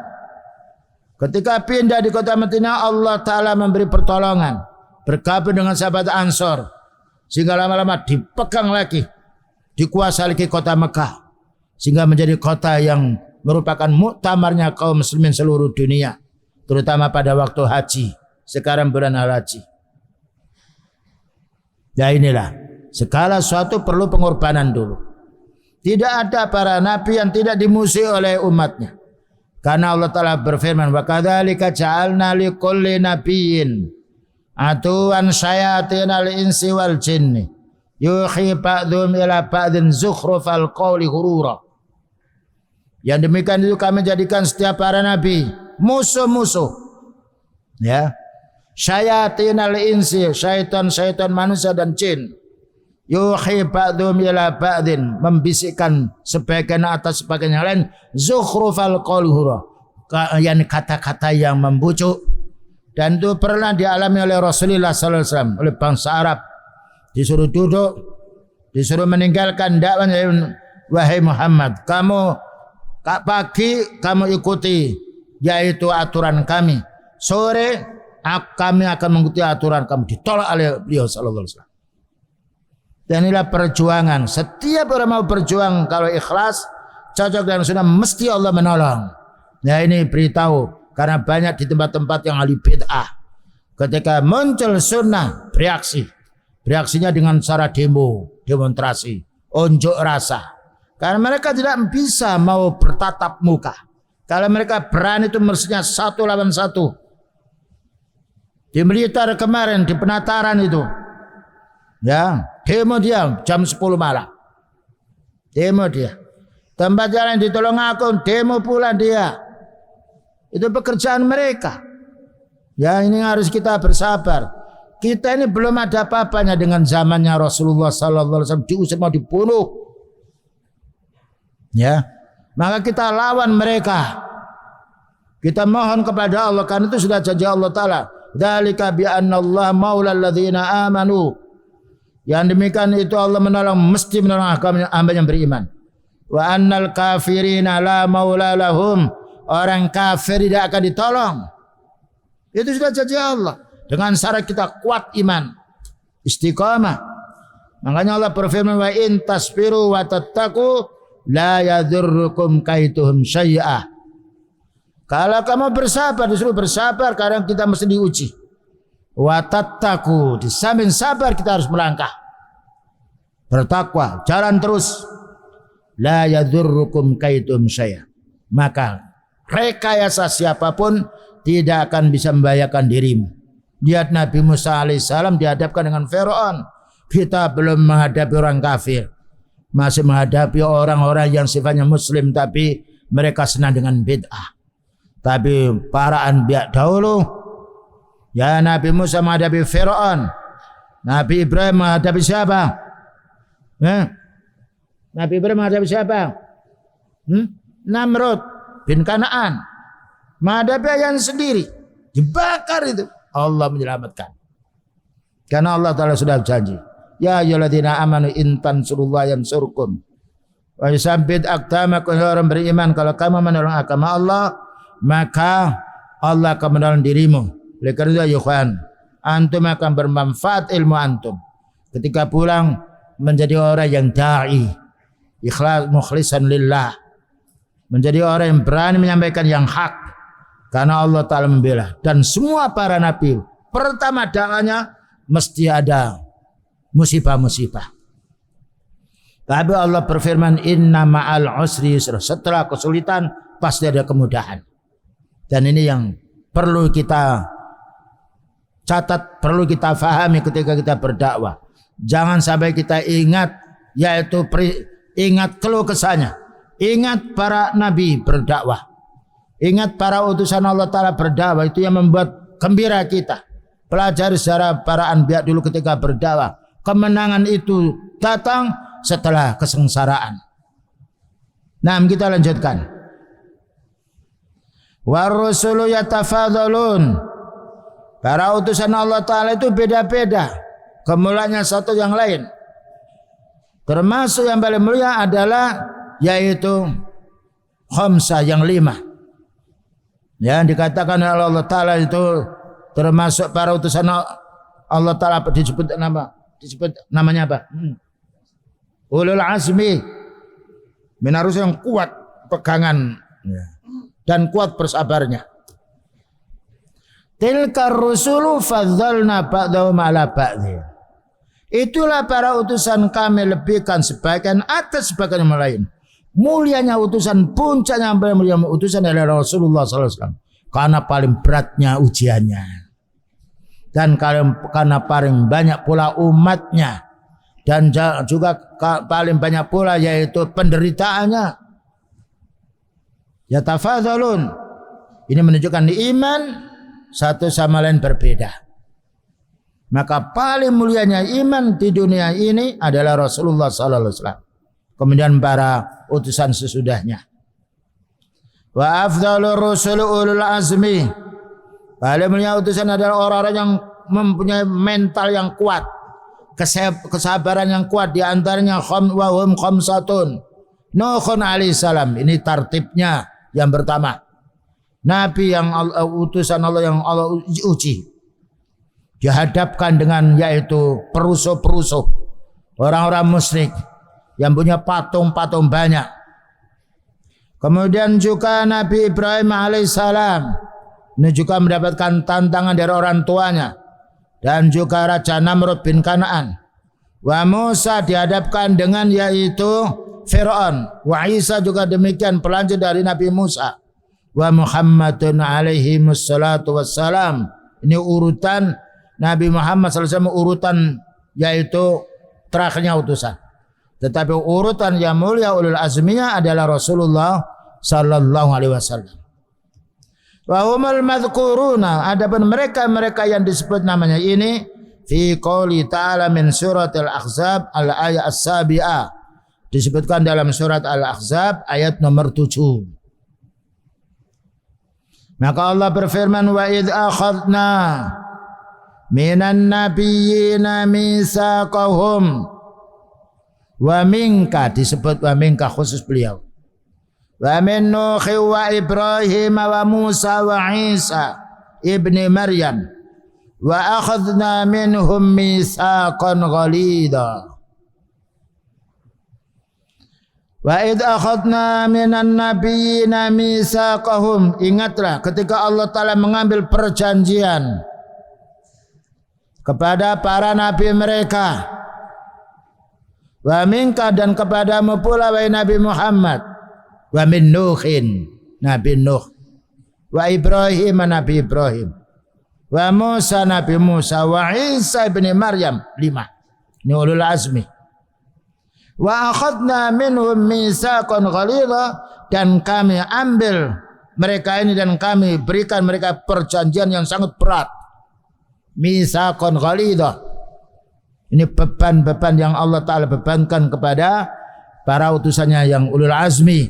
Ketika pindah di kota Madinah, Allah Ta'ala memberi pertolongan, bergabung dengan sahabat Ansor, sehingga lama-lama dipegang lagi, dikuasai lagi kota Makkah, sehingga menjadi kota yang merupakan muktamarnya kaum muslimin seluruh dunia, terutama pada waktu haji. Sekarang bulan Al-Haji. Ya inilah, segala sesuatu perlu pengorbanan dulu. Tidak ada para nabi yang tidak dimusuhi oleh umatnya. Karena Allah Ta'ala berfirman, wa kadzalika ja'alna likulli nabiyyin atuwan syayatinal insi wal jinni yuhi ba'dhum ila ba'dhin zukhrufal qawli hurura. Yang demikian itu kami jadikan setiap para nabi musuh-musuh. Ya. Syayatinal insi, syaitan-syaitan manusia dan jin. Yuhi ba'dhum ila ba'dhin, membisikkan sebagian atas sebagian yang lain, zukhrufal qawli hurura, yang kata-kata yang membujuk. Dan itu pernah dialami oleh Rasulullah sallallahu alaihi wasallam, oleh bangsa Arab. Disuruh duduk, disuruh meninggalkan dakwahnya, wahai Muhammad, kamu pagi kamu ikuti yaitu aturan kami, sore kami akan mengikuti aturan kamu. Ditolak oleh beliau sallallahu alaihi wasallam. Dan inilah perjuangan. Setiap orang mau berjuang kalau ikhlas, cocok dan sunnah, mesti Allah menolong. Ya ini beritahu, karena banyak di tempat-tempat yang ahli bid'ah, ketika muncul sunnah bereaksi. Bereaksinya dengan cara demo, demonstrasi, unjuk rasa. Karena mereka tidak bisa mau bertatap muka. Kalau mereka berani itu mestinya 1 lawan 1. Di Blitar kemarin, di penataran itu, ya demo dia jam 10 malam, demo dia. Tempat jalan di Tulungagung, demo pula dia. Itu pekerjaan mereka. Ya ini harus kita bersabar. Kita ini belum ada apa-apanya dengan zamannya Rasulullah sallallahu alaihi wasallam, diusir mau dibunuh. Ya, maka kita lawan mereka. Kita mohon kepada Allah, karena itu sudah janji Allah Ta'ala. Dzalika bi anna Allah maulal ladzina amanu. Yang demikian itu Allah menolong, mesti menolong hamba yang beriman. Wa annal kafirina la maula lahum. Orang kafir tidak akan ditolong. Itu sudah janji Allah. Dengan syarat kita kuat iman, istiqamah. Makanya Allah berfirman, wa in tasbiru wa tattaqu la yadurrukum kaiduhum syai'ah. Kalau kamu bersabar, disuruh bersabar, karena kita mesti diuji. Wa tattaqu, di samping sabar kita harus melangkah, bertakwa, jalan terus. La yadurrukum kaiduhum syai'ah. Maka rekayasa siapapun tidak akan bisa membahayakan dirimu. Lihat Nabi Musa alaihissalam dihadapkan dengan Firaun. Kita belum menghadapi orang kafir, masih menghadapi orang-orang yang sifatnya muslim tapi mereka senang dengan bid'ah. Tapi para anbiya dahulu, ya Nabi Musa menghadapi Firaun, Nabi Ibrahim menghadapi siapa? Nabi Ibrahim menghadapi siapa? Namrud bin Kanaan. Menghadapi ayahnya sendiri, dibakar itu. Allah menyelamatkan. Karena Allah Ta'ala sudah janji. Ya ayyuhalladzina amanu in tansurullaha yansurkum wa yusabbit aqdamakum. Orang beriman, kalau kamu menolong agama Allah, maka Allah akan menolong dirimu. Oleh karena itu, yukhwan, antum akan bermanfaat ilmu antum ketika pulang menjadi orang yang da'i, ikhlas, mukhlisan lillah, menjadi orang yang berani menyampaikan yang hak. Karena Allah Ta'ala membela. Dan semua para nabi pertama dakwahnya mesti ada musibah-musibah. Tapi Allah berfirman, inna ma'al usri yusra. Setelah kesulitan pasti ada kemudahan. Dan ini yang perlu kita catat, perlu kita fahami ketika kita berdakwah. Jangan sampai kita ingat, yaitu ingat keluh kesahnya. Ingat para nabi berdakwah. Ingat para utusan Allah Ta'ala berdakwah, itu yang membuat gembira kita. Pelajari sejarah para anbiya dulu ketika berdakwah. Kemenangan itu datang setelah kesengsaraan. Nah, kita lanjutkan. Warusulu yatafadhalun. Para utusan Allah Ta'ala itu beda-beda, kemuliaannya satu yang lain. Termasuk yang paling mulia adalah yaitu khamsah, yang 5. Ya, dikatakan oleh Allah Ta'ala itu termasuk para utusan Allah Ta'ala, disebut namanya apa? Ulul azmi minarus, yang kuat pegangan dan kuat bersabarnya. Tilkar rusulu fadzalna ba'dahum ala ba'dhin. Itulah para utusan kami lebihkan sebagian atas sebagian yang lain. Mulianya utusan, puncaknya yang paling mulia utusan adalah Rasulullah SAW. Karena paling beratnya ujiannya. Dan karena paling banyak pula umatnya. Dan juga paling banyak pula yaitu penderitaannya. Yatafadzalun. Ini menunjukkan iman satu sama lain berbeda. Maka paling mulianya iman di dunia ini adalah Rasulullah SAW. Kemudian para utusan sesudahnya. Wa afdhalur rusul ulul azmi. Paling mulia utusan adalah orang-orang yang mempunyai mental yang kuat, kesabaran yang kuat. Di antaranya wa hum khamsatun. Nuhun alaihissalam. Ini tartibnya yang pertama. Nabi yang utusan Allah yang Allah uji, dihadapkan dengan yaitu perusuh-perusuh, orang-orang musyrik yang punya patung-patung banyak. Kemudian juga Nabi Ibrahim alaihissalam, ini juga mendapatkan tantangan dari orang tuanya, dan juga Raja Namrud bin Kanaan. Wa Musa dihadapkan dengan yaitu Fir'aun. Wa Isa juga demikian, pelanjut dari Nabi Musa. Wa Muhammadun alaihi wassalatu wassalam. Ini urutan Nabi Muhammad SAW, urutan yaitu terakhirnya utusan. Tetapi urutan yang mulia ulul azminya adalah Rasulullah sallallahu alaihi wasallam. Wa humul madhkuruna, adapun mereka yang disebut namanya ini fi qouli ta'ala min suratil ahzab al ayat as-sabi'ah. Disebutkan dalam surat Al-Ahzab ayat nomor 7. Maka Allah berfirman, wa idh akhadna minan nabiyyina mitsaqahum wa minka, disebut wa minka khusus beliau, wa min Nuh wa Ibrahim wa Musa wa Isa ibni Maryam wa akhadna minhum mitsaqan ghalidha. Wa idh akhadna minan nabiyyina mitsaqahum, ingatlah ketika Allah Ta'ala mengambil perjanjian kepada para nabi mereka, wa minka, dan kepadamu pula wahai Nabi Muhammad, wa min Nuhin, Nabi Nuh, wa Ibrahim, Nabi Ibrahim, wa Musa, Nabi Musa, wa Isa ibni Maryam, 5. Ini ulul azmi. Wa akhadna minhum mitsaqan ghalidha, dan kami ambil mereka ini dan kami berikan mereka perjanjian yang sangat berat. Mitsaqan ghalidha, ini beban-beban yang Allah Ta'ala bebankan kepada para utusannya yang ulul azmi.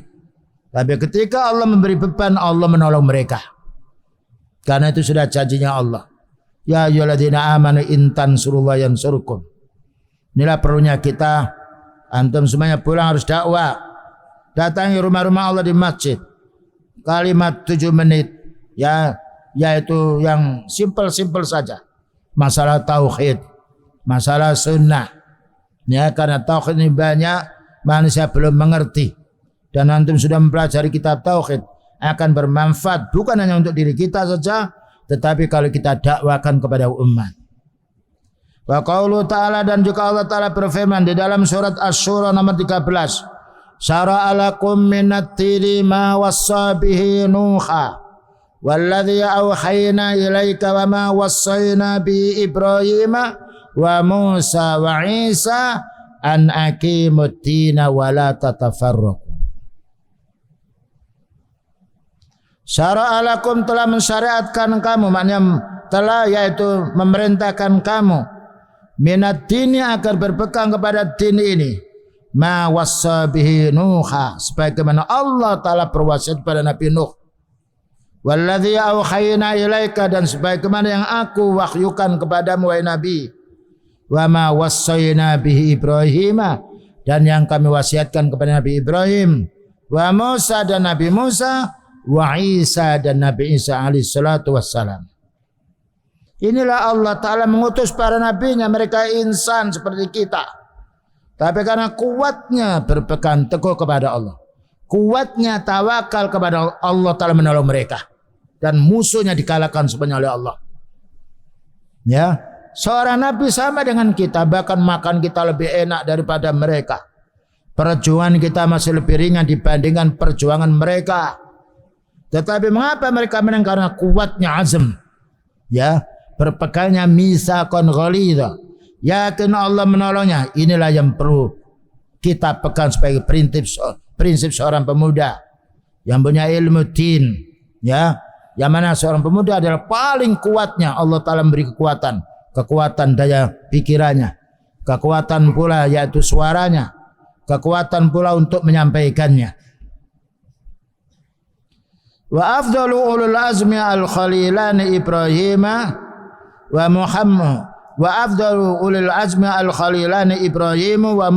Tapi ketika Allah memberi beban, Allah menolong mereka, karena itu sudah janjinya Allah. Ya ayyuhalladzina amanu in tansurullaha yansurkum. Inilah perlunya kita. Antum semuanya pulang harus dakwah. Datangi rumah-rumah Allah di masjid. Kalimat 7 menit, ya, yaitu yang simpel-simpel saja. Masalah tauhid, masalah sunnah. Ya, karena tauhid ini banyak manusia belum mengerti. Dan antum sudah mempelajari kitab tauhid, akan bermanfaat bukan hanya untuk diri kita saja, tetapi kalau kita dakwakan kepada umat. Wa qaulu ta'ala, dan juga Allah Ta'ala berfirman di dalam surat Asy-Syura nomor 13. Syara'a lakum minat tiri ma wassa bihi Nuha walladzi awhayna ilaika wa ma wassayna bi Ibrahim wa Musa wa Isa an aqimut dina wa la tatafarraqu. Syara'a lakum, telah mensyariatkan kamu, maknanya telah, yaitu memerintahkan kamu, minat dini, agar berpegang kepada din ini, ma wassa bihi Nuha, sebagaimana Allah Ta'ala berwasiat pada Nabi Nuh, walladzi auhayna ilaika, dan sebagaimana yang aku wahyukan kepadamu wahai Nabi, wa ma wassayna bihi Ibrahim, dan yang kami wasiatkan kepada Nabi Ibrahim, wa Musa, dan Nabi Musa, wa Isa, dan Nabi Isa alaihi salatu wassalam. Inilah Allah Ta'ala mengutus para nabinya, mereka insan seperti kita. Tapi karena kuatnya berpegang teguh kepada Allah, kuatnya tawakal kepada Allah Ta'ala menolong mereka. Dan musuhnya dikalahkan sebenarnya oleh Allah. Ya, seorang nabi sama dengan kita, bahkan makan kita lebih enak daripada mereka. Perjuangan kita masih lebih ringan dibandingkan perjuangan mereka. Tetapi mengapa mereka menang? Karena kuatnya azam. Ya, berpegangnya mitsaqan ghalidha, yakin Allah menolongnya. Inilah yang perlu kita pegang sebagai prinsip seorang pemuda yang punya ilmu din, ya, yang mana seorang pemuda adalah paling kuatnya Allah Ta'ala memberi kekuatan daya pikirannya, kekuatan pula yaitu suaranya, kekuatan pula untuk menyampaikannya. Wa afdalu ulul azmi al-khalilani Ibrahim wa Muhammad, wa afdalu ulil azmi al-khalilani Ibrahim wa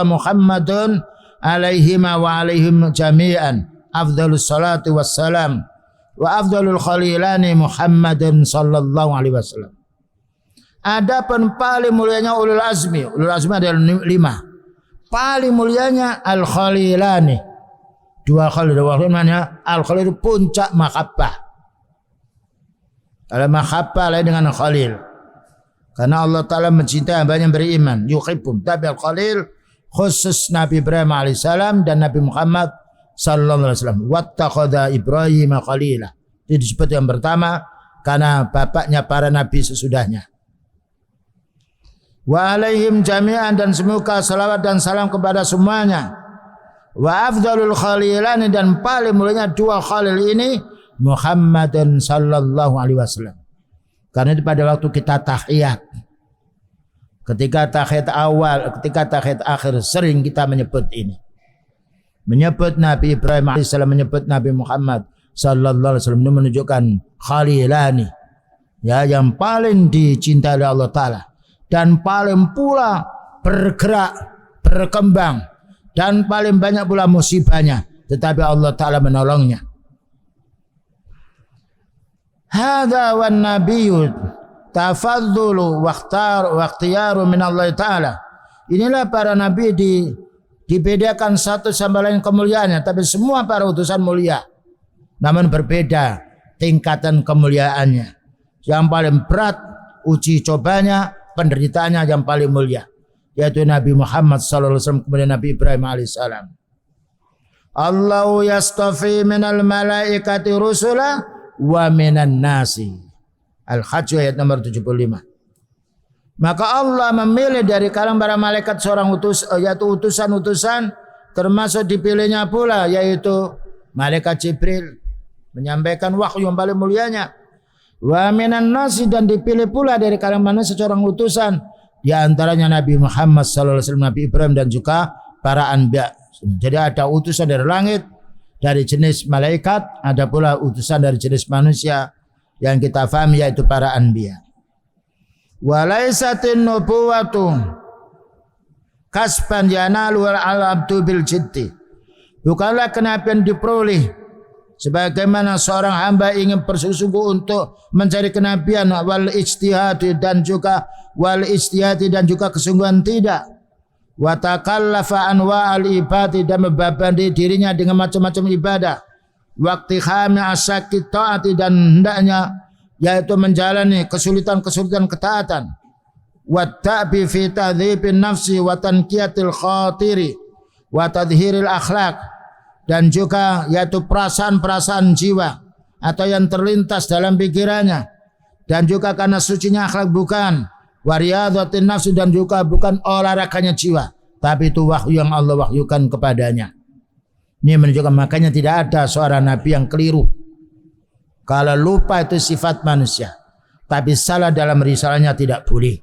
Muhammadun alaihima wa alaihim jami'an afdalus salatu wassalam, wa afdalul khalilani Muhammadun sallallahu alaihi wasallam. Adapun paling mulianya ulul azmi ada 5. Paling mulianya al-khalilani, 2 khalil, maknanya al-khalil itu puncak mahabbah. Kalau mahabbah lain dengan khalil. Karena Allah Ta'ala mencintai hamba yang beriman, yuhibbum. Tapi al-khalil khusus Nabi Ibrahim alaihissalam dan Nabi Muhammad sallallahu alaihi wasallam. Wattakhadha Ibrahim khalila. Itu disebut yang pertama karena bapaknya para nabi sesudahnya. Wa alaihim jami'an, dan semoga salawat dan salam kepada semuanya. Wa afdalul khalilani, dan paling mulianya 2 khalil ini Muhammadun sallallahu alaihi wasallam. Karena itu pada waktu kita tahiyat, Ketika tahiyat awal, ketika tahiyat akhir sering kita menyebut ini. Menyebut Nabi Ibrahim alaihissalam, menyebut Nabi Muhammad sallallahu alaihi wasallam, ini menunjukkan khalilani, ya, yang paling dicintai oleh Allah Ta'ala dan paling pula bergerak, berkembang, dan paling banyak pula musibahnya, tetapi Allah Ta'ala menolongnya. Hadza wan nabiyyu tafaddulu wa ikhtiyaru min Allah Ta'ala. Inilah para nabi dibedakan satu sama lain kemuliaannya, tapi semua para utusan mulia, namun berbeda tingkatan kemuliaannya. Yang paling berat uji cobanya, penderitaannya yang paling mulia, yaitu Nabi Muhammad sallallahu alaihi wasallam, kemudian Nabi Ibrahim alaihissalam. Allahu yastafi minal malaikati rusula wa minan nasi. Al-Hajj ayat nomor 75. Maka Allah memilih dari kalangan para malaikat seorang yaitu utusan-utusan, termasuk dipilihnya pula yaitu malaikat Jibril, menyampaikan wahyu yang paling mulianya. Wa minan nasi, dan dipilih pula dari kalangan manusia seorang utusan, di antaranya Nabi Muhammad sallallahu alaihi wasallam, Nabi Ibrahim, dan juga para anbiya. Jadi ada utusan dari langit dari jenis malaikat, ada pula utusan dari jenis manusia yang kita faham yaitu para anbiya. Walaisatin nubuwatu kasban yanalu al-abdu bil jiddi. Bukanlah kenabian diperoleh sebagaimana seorang hamba ingin bersungguh-sungguh untuk mencari kenabian, wal ijtihad dan juga kesungguhan, tidak. Wa takallafa anwa'al ibadi, dan membebani dirinya dengan macam-macam ibadah. Waqti khami asyakit ta'ati, dan hendaknya yaitu menjalani kesulitan-kesulitan ketaatan. Wa ta'bi fi tadhibin nafsi wa tanqiyatil khatiri wa tadhhiril akhlaq, dan juga yaitu perasaan-perasaan jiwa atau yang terlintas dalam pikirannya, dan juga karena sucinya akhlak bukan, wariyadhatin nafsi, dan juga bukan olahraganya jiwa, tapi itu wahyu yang Allah wahyukan kepadanya. Ini menunjukkan, makanya tidak ada seorang nabi yang keliru. Kalau lupa itu sifat manusia, tapi salah dalam risalahnya tidak boleh.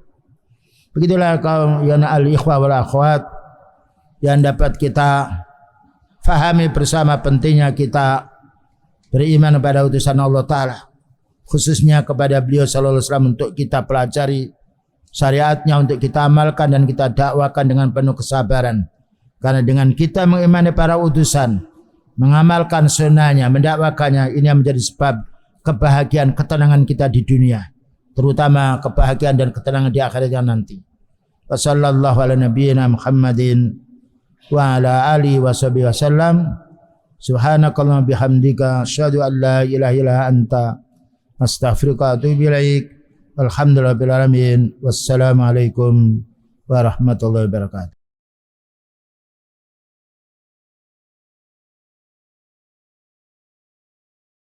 Begitulah kaum ya al-ikhwah wal akhwat yang dapat kita fahami bersama, pentingnya kita beriman kepada utusan Allah Ta'ala, khususnya kepada beliau sallallahu alaihi wasallam, untuk kita pelajari syariatnya, untuk kita amalkan dan kita dakwakan dengan penuh kesabaran. Karena dengan kita mengimani para utusan, mengamalkan sunnahnya, mendakwakannya, ini yang menjadi sebab kebahagiaan, ketenangan kita di dunia, terutama kebahagiaan dan ketenangan di akhiratnya nanti. Wassallallahu ala nabiyyina Muhammadin wa ala alihi wa sahbihi wasallam. Subhanakallahumma bihamdika asyhadu an la ilaha illa anta astaghfiruka wa atubu ilaik. Alhamdulillahirabbil alamin. Wassalamu alaikum warahmatullahi wabarakatuh.